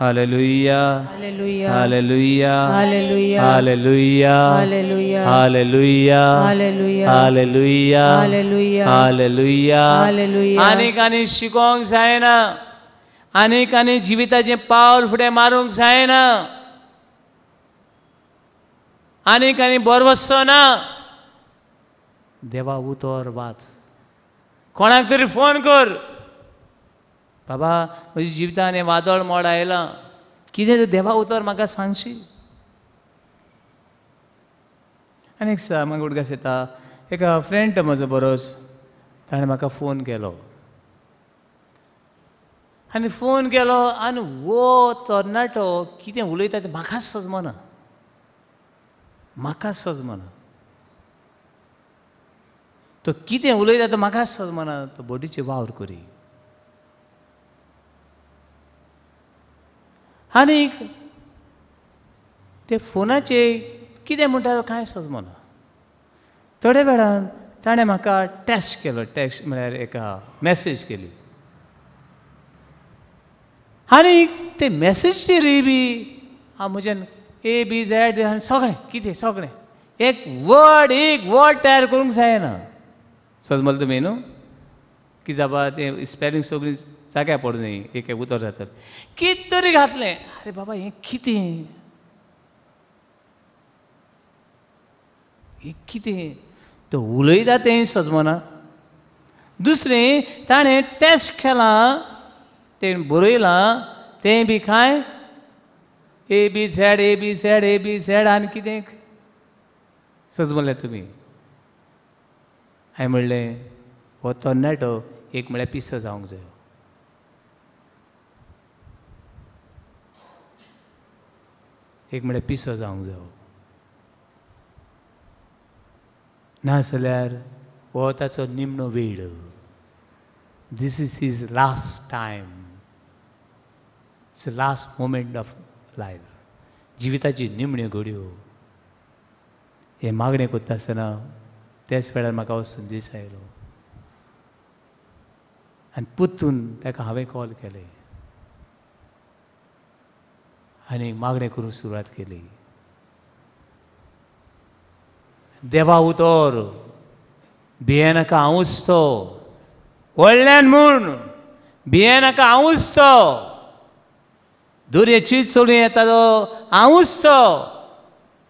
hallelujah Hallelujah. Hallelujah Hallelujah. Hallelujah Hallelujah. Hallelujah Hallelujah. Hallelujah Hallelujah. Hallelujah Hallelujah. आनीक आनी शिकोवंक जायना आनीक आनी जिविताचें पावल फुडें मारूंक जायना आनीक आनी बरवस्सो ना देवा उतर वाच कोणाक तरी फोन कर बाबा म्हज्या जिवितान हें वादळ मोड आयलां कितें तें देवा उतर म्हाका सांगशी आनी एक म्हाका उडकास येता एक फ्रेंड म्हजो बरोच ताणें म्हाका फोन केलो आनी वो तरणाटो कितें उलयता तें म्हाकाच सजमना तो कितें उलयता तो म्हाकाच सजमना तो बॉडीचे वावर करी आनीक ते फोनाचे कितें म्हणटा तो कांय समजना. थोड्या वेळान ताणें म्हाका टॅक्स्ट केलो. टॅक्स्ट म्हळ्यार एक मॅसेज केली. आनी ते मॅसेजचेरूय बी हांव म्हज्यान ABZ सगळें कितें सगळें एक वर्ड तयार करूंक जायना. समजलें तुमी न्हू की जाबा तें स्पेलिंग सगळीं जाग्यार पडूं न्ही. एक उतर जाता कितें तरी घातलें. आरे बाबा हें कितें तो उलयता तें समजना. दुसरें ताणें टॅस्ट केलां तें बरयलां तें बी कांय ABZ आनी कितें समजलें तुमी. हांवें म्हणलें हो तरणाटो एक म्हळ्यार पिसो जावंक जायो. एक म्हळ्यार पिसो जावंक जायो. नाजाल्यार हो ताचो निमणो वेळ. This is his last time. It's the last moment of life. जिविताची निमण्यो घडयो. हे मागणें करता आसतना त्याच वेळार म्हाका हो संदेश आयलो आनी पुत्तून ताका हांवें कॉल केलें आनी मागणें करूंक सुरवात केली. देवा उतर भियेनाका हांवूच तो. व्हडल्यान म्हूण भियेनाका हांवूच तो. दुर्येची चोडूं येता तो हांवूच तो.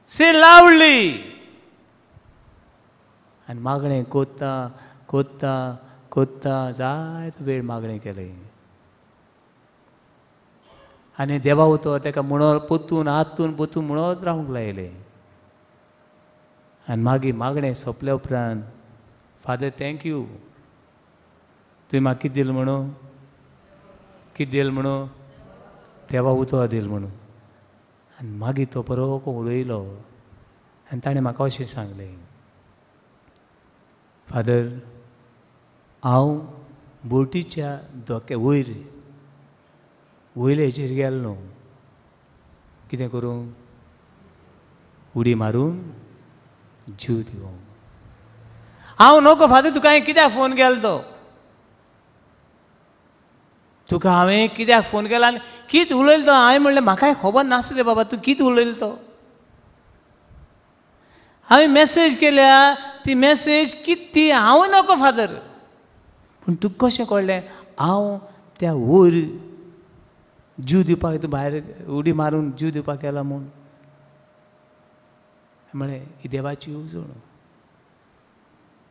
से लावली आनी मागणें कोत्ता जायतो वेळ मागणें केलें. आनी देवा उतर ताका म्हणत पोत्तून हातून पोत्तून म्हणत रावंक लायलें. आनी मागीर मागणें सोंपल्या उपरांत फादर थँक्यू तुवें म्हाका कितें दिलें म्हणून देवा उतर दिलें म्हणून. आनी मागीर तो बरो उलयलो आनी ताणें म्हाका अशें सांगलें फादर हांव बोटीच्या वयले हेचेर गेलो न्हू कितें करूं उडी मारून जीव दिवंक. हांव नको फादर तुका हांवें कित्याक फोन केलो तो. तुका हांवें कित्याक फोन केला आनी कितें उलयलो तो. हांवें म्हणलें म्हाकाय खबर नासलें बाबा तूं कितें उलयलो तो. हांवें मॅसेज केल्या ती मॅसेज कितें ती हांव नको फादर. पूण तुका कशें कळ्ळें हांव त्या वयर जीव दिवपाक तूं भायर उडी मारून जीव दिवपाक गेला म्हूण. म्हळें ही देवाची उजवण.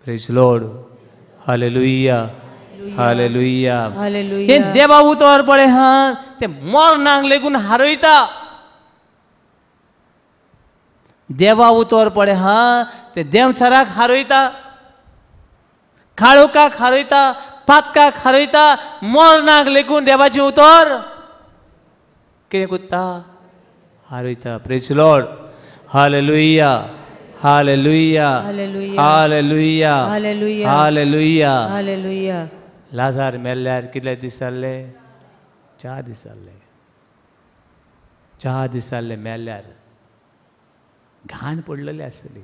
Praise Lord. Hallelujah hallelujah. हे देवा उतर पळय हा ते मरणाक लेगून हारयता. देवा उतर पळय हा ते देवचाराक हारयता. काळोखाक हारयता. पातकाक हारयता. मरणाक लेगून देवाची उतर कितें कोत्ता हारयता. Praise Lord. Hallelujah hallelujah hallelujah hallelujah hallelujah. लाजार मेल्ल्यार कितले दीस जाल्ले 4 दीस जाल्ले. 4 दीस जाल्ले मेल्ल्यार. घाण पडलेली आसतली.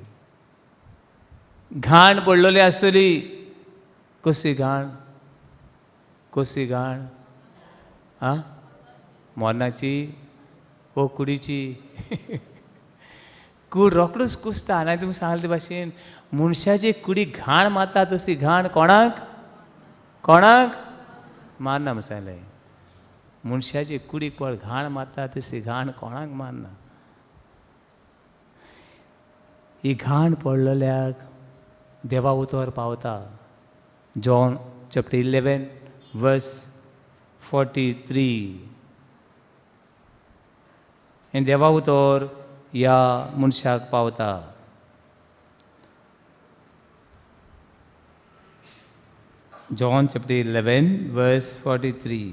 घाण पडलेली आसतली. कशी घाण आं मोरणाची वो कुडीची. कूड रोकडूच कुसता. नाय तुमी सांगले ते भाशेन मनशाची कुडी घाण मारता तसली घाण कोणाक मारना म्हण सांगलें. मनशाची कुडीक पळ घाण मारता तशी घाण कोणाक मारना. ही घाण पडलेल्याक देवा उतर पावता. John chapter 11 verse 43. हे देवा उतर ह्या मनशाक पावता. John chapter 11 verse 43.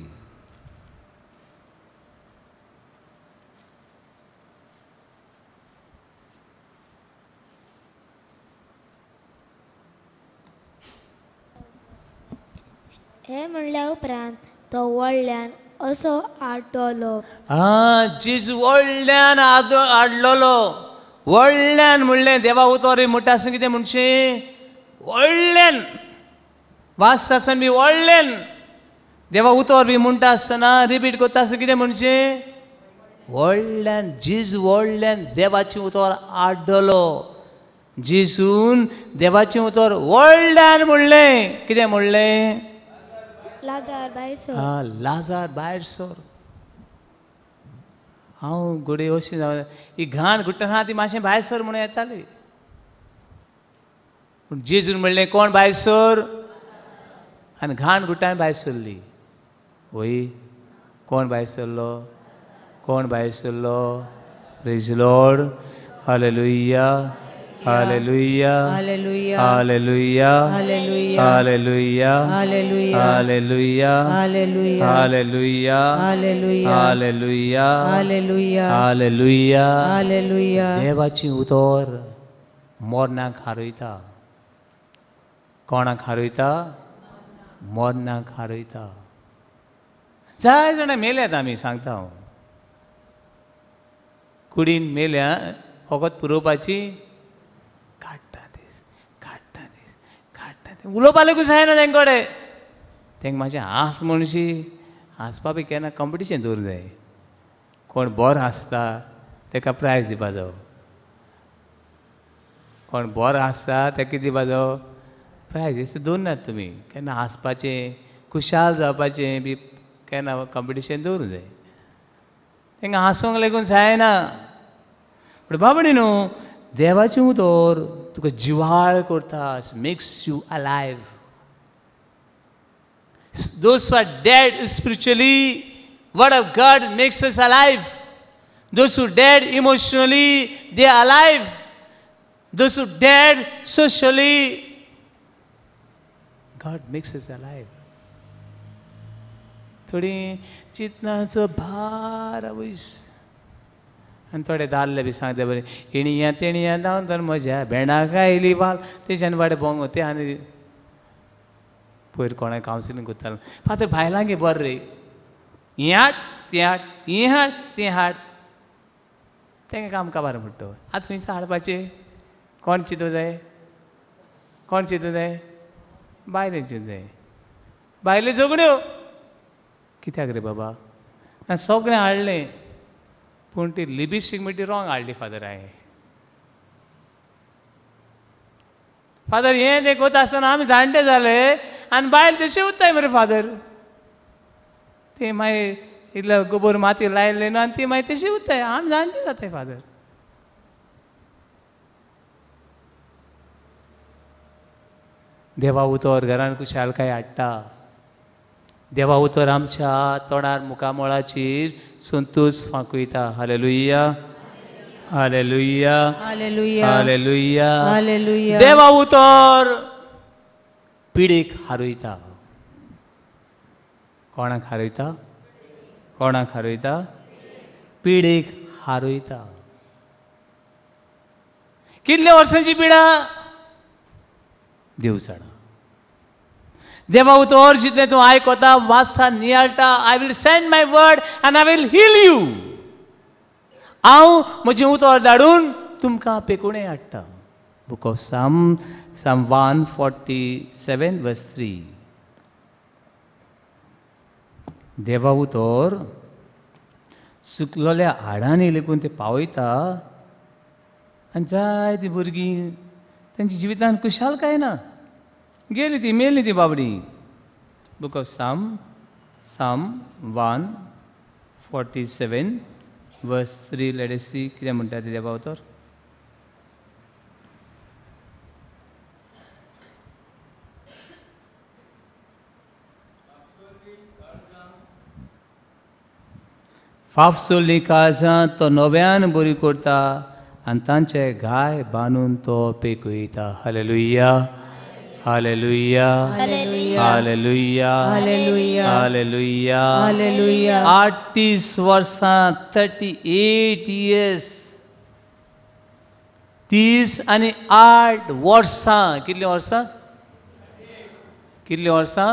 हे म्हणल्या उपरांत तो व्हडल्यान असो आड्डलो. जेजू व्हडल्यान आडलोलो, व्हडल्यान म्हणलें देवा उतोर म्हणटा आसतना कितें म्हणचें व्हडल्यान वास आसन बी व्हडल्यान देवा उतोर बी म्हणटा आसतना रिपीट करता आसतना कितें म्हणचें व्हडल्यान. जेजू व्हडल्यान देवाची उतोर आड्डलो. जेजून देवाची उतोर व्हडल्यान म्हणलें. कितें म्हणलें? लाजार भायर सर. लाजार भायर सर. हांव घोडे अशी ही घाण घुट्टना ती मातशें भायर सर म्हणून येताली. पूण जेजून म्हणलें कोण भायर सर? आनी घाण घुट्टान भायर सरली. वय कोण भायर सरलो? कोण भायर सरलो? Praise Lord. Hallelujah, hallelujah, hallelujah, hallelujah, hallelujah, hallelujah, hallelujah, hallelujah, hallelujah, hallelujah, hallelujah, hallelujah, hallelujah, hallelujah. Hallelujah. देवाची उतोर मोरनाक हारयता. कोणाक हारयता? मोरनाक हारयता. जाय जाणां मेल्यात आमी सांगता हांव. कुडीन मेल्या फकत पुरोवपाची काडटा दीस, काडटा दीस, काडटा दीस. उलोवपा लेगूच जायना तेंकोडे. तेंक मातशें हांस म्हणशी हांसपा बी केन्ना कॉम्पिटिशन दवरूंक जाय. कोण बरो हांसता ताका प्रायज दिवपा जावो. कोण बरो हांसता ताका कितें दिवपा जावो? प्रायज दवरनात तुमी. केन्ना हांसपाचें खुशाल जावपाचें बी केन्ना कॉम्पिटिशन दवरूंक जाय. तांकां हांसूंक लेगून जायना. पूण बाबडी न्हू देवाचें उतर तुका जिवाळ करता. Makes you alive. Those who are dead spiritually, word of God makes us alive. Those who are dead emotionally, they are alive. Those who are dead socially, God makes us alive. थोडी चिंतनाचो भार आवयस. आनी थोडे दादले B सांगता बरें इणिया तेणिया जावन तर म्हज्या भेंडाक आयली वाल तेच्यान वाडे बोंग ते आनी पयर कोणाय कावन्सिलींग करतालो. फातर भायलां गे बरें रे हें हाड तें हाड हें हाड तें हाड. तेंकां काम काबार म्हणटा. आतां खंयच हाडपाचें? कोण चिंतूं जाय? कोण चिंतूं जाय? बायलें चिंतूं जाय. बायल्यो झगड्यो. कित्याक रे बाबा? सगळें हाडलें पूण ती लिपस्टीक म्हणटी रॉंग हाडली फादर हांवें. फादर हें तें कोता आसतना आमी जाणटे जाले आनी बायल तशें उत्ताय मरे फादर. ते मागीर इल्लो गोबर माती लायले न्हू आनी ती मागीर तशी उत्ताय. आमी जाणटे जाताय फादर. देवा उतर घरान कुशालकाय हाडटा. देवा उतर आमच्या तोंडार मुखामळाचेर संतोश फांकयता. Hallelujah, hallelujah, hallelujah, hallelujah, hallelujah. देवा उतर पिडेक हारयता. कोणाक हारयता? कोणाक हारयता? पिडेक हारयता. कितल्या वर्सांची पिडा? देव जाणा. देवा उतर जितलें तूं आयकता वाचता नियाळटा. I will send my word and I will heal you. हांव म्हजें उतर धाडून तुमकां पेकुणें हाडटा. बूक ऑफ साम 147 verse 3. देवा उतर सुकलोल्या हाडांनी लेगून ते पावयता आनी जायतीं भुरगीं तांच्या जिवितांत कुशालकाय ना. गेली ती मेली ती बाबडी. बूक ऑफ साम 147 verse 3. लेट अस सी कितें म्हणटा ते देवा उतर. फाफसोली काळजां तो नव्यान बरी करता आनी तांचे घाय बांदून तो पेकयता. Hallelujah, hallelujah, hallelujah, hallelujah, hallelujah, hallelujah, hallelujah. 38 वर्सां 38 years. 30 आनी 8 वर्सां. कितलीं वर्सां? कितलीं वर्सां?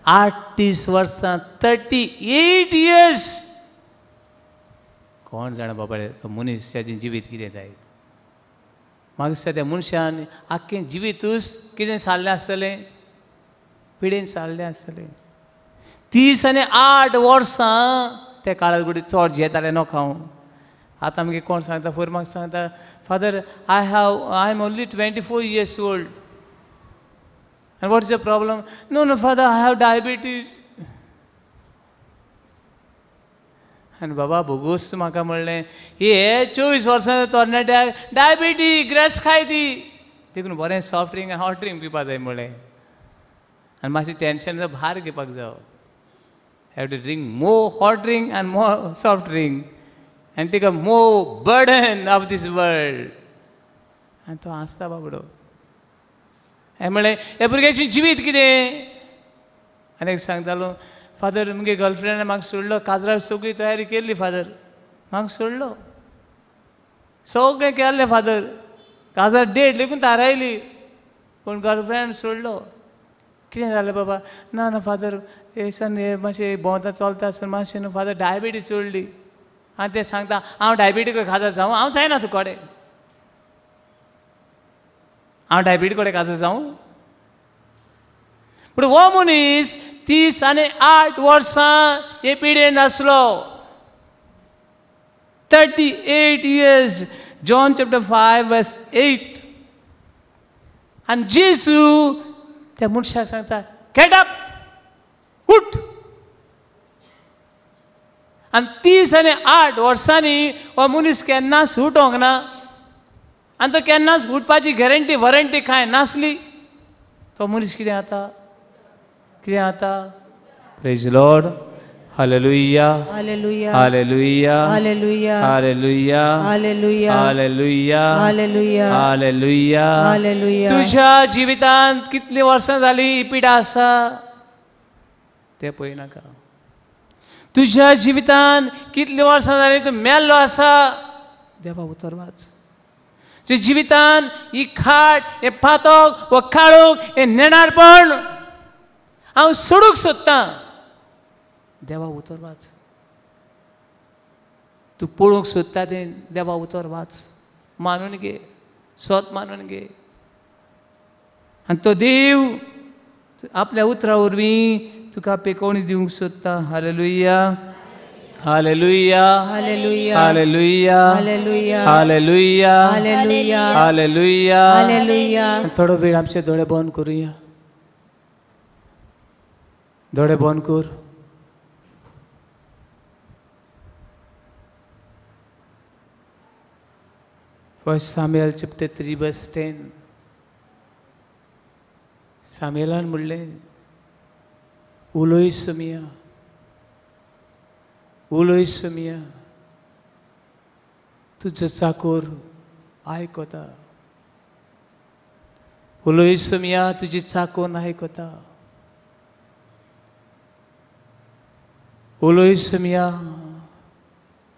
38 वर्सां 38 years. कोण जाणा बाबा तो मनशाचें जिवीत कितें जायत. म्हाका दिसता त्या मनशान आख्खें जिवीतूच कितें सारलें आसतलें, पिडेन सारलें आसतलें. 38 वर्सां त्या काळार घडये चड जेतालें नोका हांव. आतां आमगे कोण सांगता पयर म्हाका सांगता father I am only 24 years old. And what is the problem? No, father, I have diabetes. And बाबा बोगूस म्हाका म्हणलें हे 24 वर्सां तरणाट्याक डायबिटीज ग्रेस खाय ती देखून बरें सॉफ्ट ड्रिंक आनी हॉट ड्रिंक पिवपा जाय म्हणलें. आनी मातशें टेन्शन भायर घेवपाक जाय. Have to drink more hot drink आनी more soft drink and take a more burden of this world. आनी तो आसता बाबडो. हांवें म्हणलें हे भुरग्याचें जिवीत कितें. आनी एक सांगतालो फादर मुगे गर्लफ्रेंडान म्हाका सोडलो, काजराक सगळी तयारी केल्ली फादर, म्हाका सोडलो. सगळें केल्लें फादर, काजार डेट लेगून थारायली पूण गर्लफ्रेंड सोडलो. कितें जालें बाबा. ना ना फादर हे सन हे मातशें भोंवता चलता आसतना मातशें न्हू फादर डायबिटीज चोडली. आनी ते सांगता हांव डायबिटीक काजार जावं. हांव जायना तूं कोडे, हांव डायबिटीक कोडे काजार जावं. पूण हो मनीस 38 वर्सां हे पिडेन आसलो. 38 years. John chapter 5 verse 8. आनी जेसू त्या मनशाक सांगता गेट अप, उठ. आनी 38 वर्सांनी हो मनीस केन्नाच उठोंक ना. आनी तो केन्नाच उठपाची गॅरंटी वॉरंटी कांय नासली. तो मनीस कितें जाता, कितें जाता. Praise Lord. Hallelujah, hallelujah, hallelujah, hallelujah, hallelujah, hallelujah, hallelujah, hallelujah, hallelujah. Hallelujah. तुझ्या जिवितांत कितली वर्सां जाली ही पिडा आसा तें पळयनाका. तुझ्या जिवितांत कितली वर्सां जाली तूं मेल्लो आसा देवा उतर वाच. तुज्या जिवितांत ही खाट, हे पातोक, वो काळोख, हे नेणारपण हांव सोडूंक सोदतां देवा उतर वाच. तूं पळोवंक सोदता तें देवा उतर वाच. मानून घे, स्वत मानून घे. आनी तो देव आपल्या उतरा वरवीं तुका पेकोवणी दिवंक सोदता. Hallelujah, hallelujah, hallelujah, hallelujah, hallelujah, hallelujah, hallelujah, hallelujah. Hallelujah. थोडो वेळ आमचे दोळे बंद करुया. दोळे बंद कर. First Samuel chapter 3 verse 10. सामुएलान म्हणलें उलोय समिया, उलोय समिया, तुजो चाकोर आयकता. उलोय समिया, तुजी चाकोन आयकता. उलोय समिया,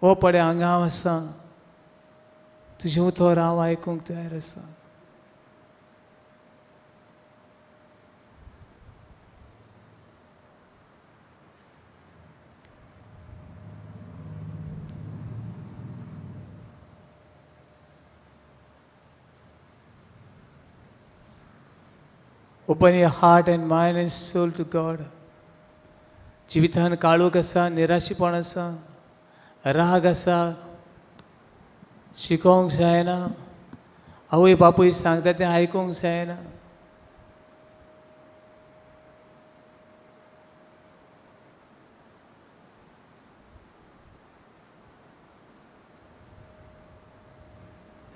हो पडे हांगा हांव आसा, तुजें उतर हांव आयकूंक तयार आसा. Open your heart and mind and soul to God. जिवितान काळोख आसा, निराशीपण आसा, राग आसा, शिकोवंक जायना, आवय बापूय सांगता तें आयकूंक जायना.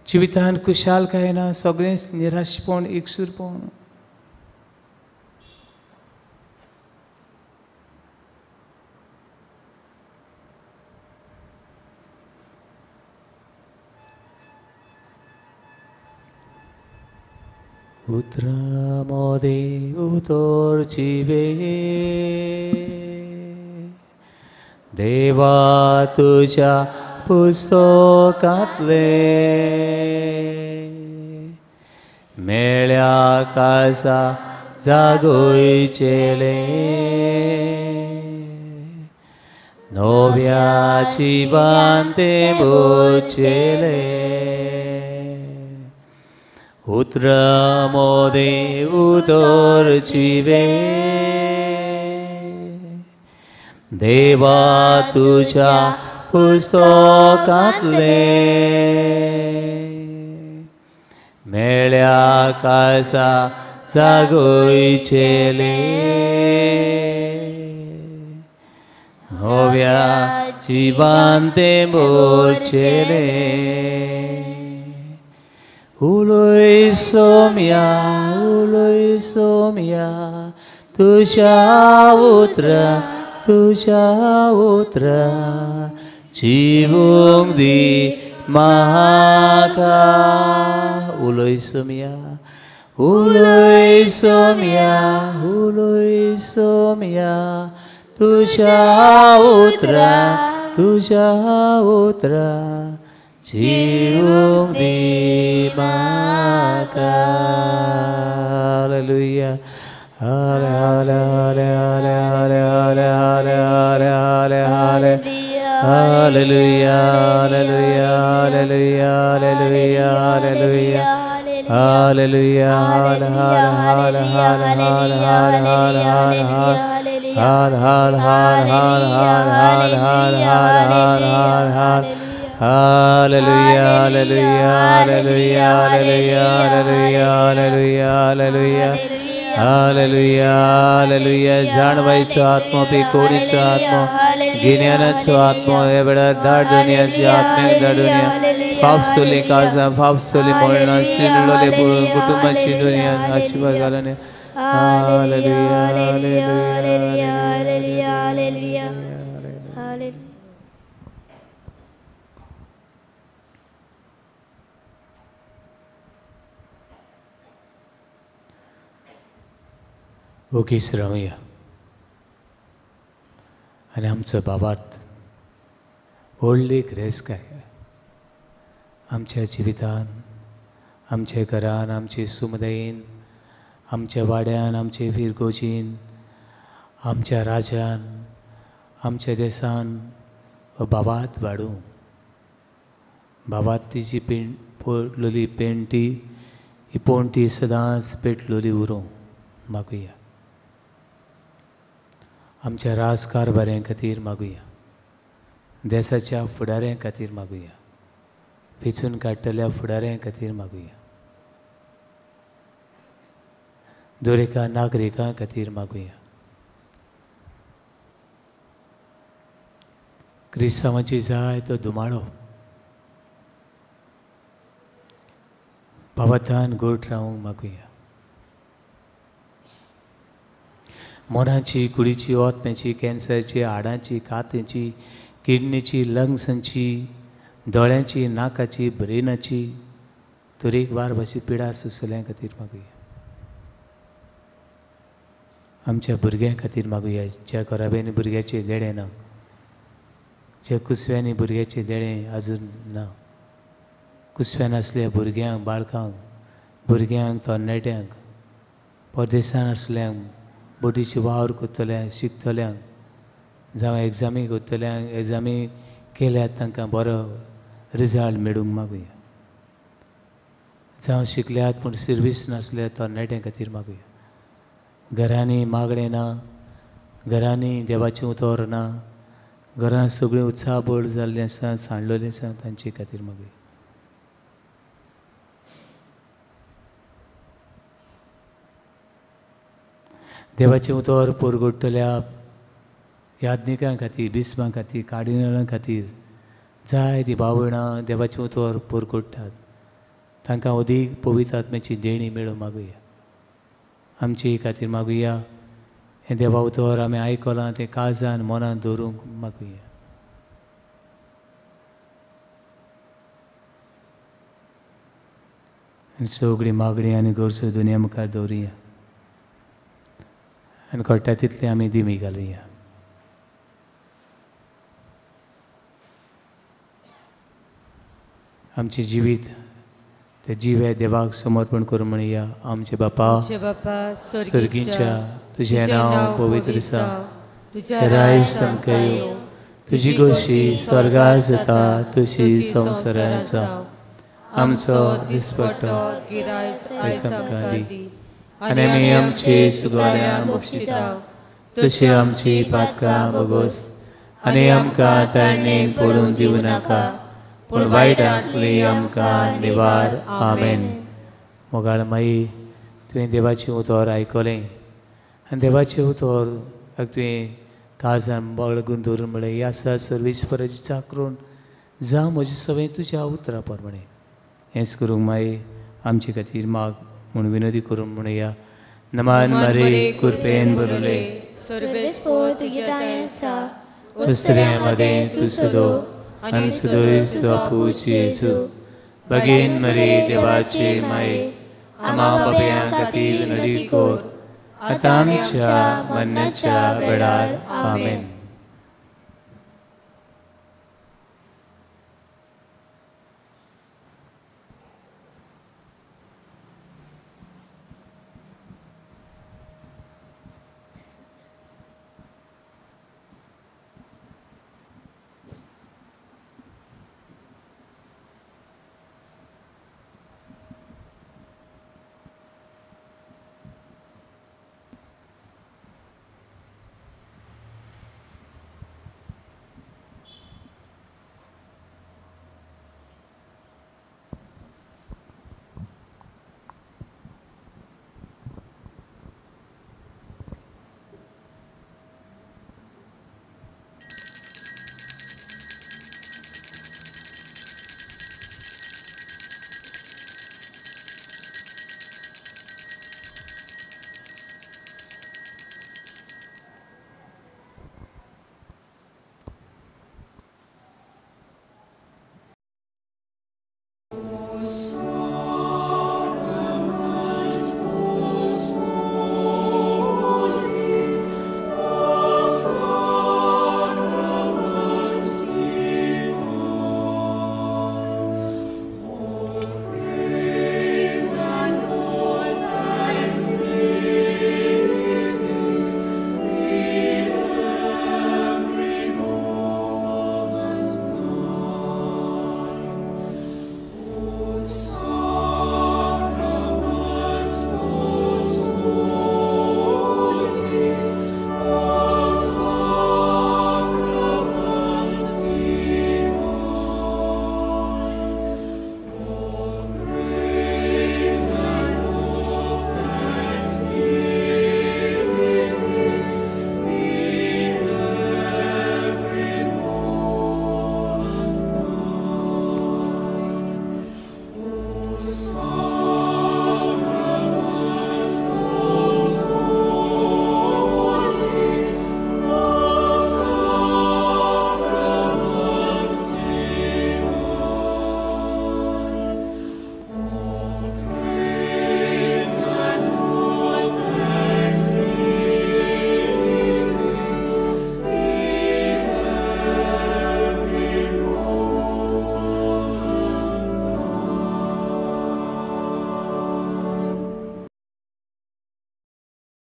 जिवितान खुशालकाय ना, सगळें निराशीपण, एकसूरपण. उतरामध्ये उतरचिवे देवा तुझ्या पुस्तकातले मेळ्या काळजा जागोयचेले नव्याची बांते बोचेले उतर मोदे उदोरचिवे देवा तुझ्या पुस्तकातले मेळ्या काळसा जागोयचेले नव्या जिवांते बोचेले उलोय सोम्या तुझ्या उतरा जीवंग दी महाका उलोय सोम्या तुझ्या उतरा जीवंग दी महाका hallelujah Hallelujah, hallelujah, hallelujah, hallelujah, hallelujah, hallelujah, hallelujah, जाणवायचो आत्मा पिकोडीचो आत्मा गिन्यानाचो आत्मा हे वेळार धा दुनियाची आत्म्याक धाडुनिया फाफसोली काळजां फाफसोली मळणां शिनलोले कुटुंबाची दुनिया आशीर्वाद घालून hallelujah hallelujah hallelujah hallelujah hallelujah ओगीच रावया आनी आमचो बाबार्थ व्हडली ग्रेसकाय आमच्या जिवितान आमच्या घरान आमचे सुमदयेन आमच्या वाड्यान आमचे विरगोजीन आमच्या राज्यान आमच्या देशान बाबात वाडूं बाबात तिची पोटलोली पेंटी ही पोंटी सदांच पेटलोली उरूं मागुया आमच्या राजकारभाऱ्यां खातीर मागुया देशाच्या फुडाऱ्यां खातीर मागुया वेचून काडटल्या फुडाऱ्यां खातीर मागुया दरेका नागरिकां खातीर मागुया क्रिस्तांवांची जाय तो दुमाळो बाबातान गोट रावंक मागुया मोनाची कुडीची ओतम्याची कॅन्सरची हाडांची कातेची किडनीची लंग्सांची दोळ्यांची नाकाची ब्रेनाची तरेकवार भाशी पिडा सुसल्यां खातीर मागुया आमच्या भुरग्यां खातीर मागुया ज्या घराब्यांनी भुरग्याचे देडे ना ज्या कुसव्यांनी भुरग्याचे देडे आजून ना कुसव्यान आसल्या भुरग्यांक बाळकांक भुरग्यांक तरणाट्यांक परदेशान आसल्यांक बोटीची वावर करतल्यांक शिकतल्यांक जावं एग्जामी करतल्यांक एग्जामी केल्यात तांकां बरो रिजल्ट मेळूंक मागुया जावं शिकल्यात पूण सर्वीस नासल्या तरणाट्यां खातीर मागुया घरांनी मागणें ना घरांनी देवाचें उतर ना घरांत सगळीं उत्साहबळ जाल्लीं आसा सांडलेलीं आसा तांचे खातीर मागुया देवाचें उतर पोरगोडटल्या याज्ञिकां खातीर बिस्मां खातीर कार्डिनलां खातीर जाय ती भावणां देवाचें उतर पोरगोडटात तांकां अदीक पवित्र आत्म्याची देणी मेळूं मागुया आमचे खातीर मागुया हें देवा उतर आमी आयकलां तें काळजान मनांत दवरूंक मागुया आनी सगळी मागणी आनी गरजो दुनिया मुखार दवरुया आनी कळटा तितले आमी दिमी घालुया आमचें जिवीत ते जिवे देवाक समर्पण करून म्हणया. आमचे बापा आमचे बापा स्वर्गीच्या तुझे नाव पवित्र सा, तुझे राय संकयो, तुझी गोशी स्वर्गात जाता तुझी संवसारात जावं. आमचो दिसपट्टो गिरायस आयज आमकां आमकां दी. दी. आनी आमी आमची सुगवाऱ्यां बक्षिता, तशी आमची पातकां बगोस. आनी आमकां तारणेन पडून दिवं नाका, पूण वायटांतली आमकां निवार. आमेन. मोगाळ माई, तुवें देवाचें उतर आयकलें आनी देवाचें उतर तुवें काळजान बाळगून दवरून म्हळें ह्या आसा सर्वेस्पराची चाकरून जावं म्हजें सगळें तुज्या उतरा प्रमाणें. हेंच करूंक माई आमचे खातीर माग म्हूण विनंती करून म्हणया. नमान मारे कृपेन भरले, सर्वेस्पो तुझे दान आसा, दुसऱ्या मदें तूं सुदो आनी सुदोय सुद्दां पूज येसू. भगेन मरे देवाचे माये, आम्हा पापयां खातीर विनंती कर, आतां आमच्या मरणाच्या वेळार. आमेन.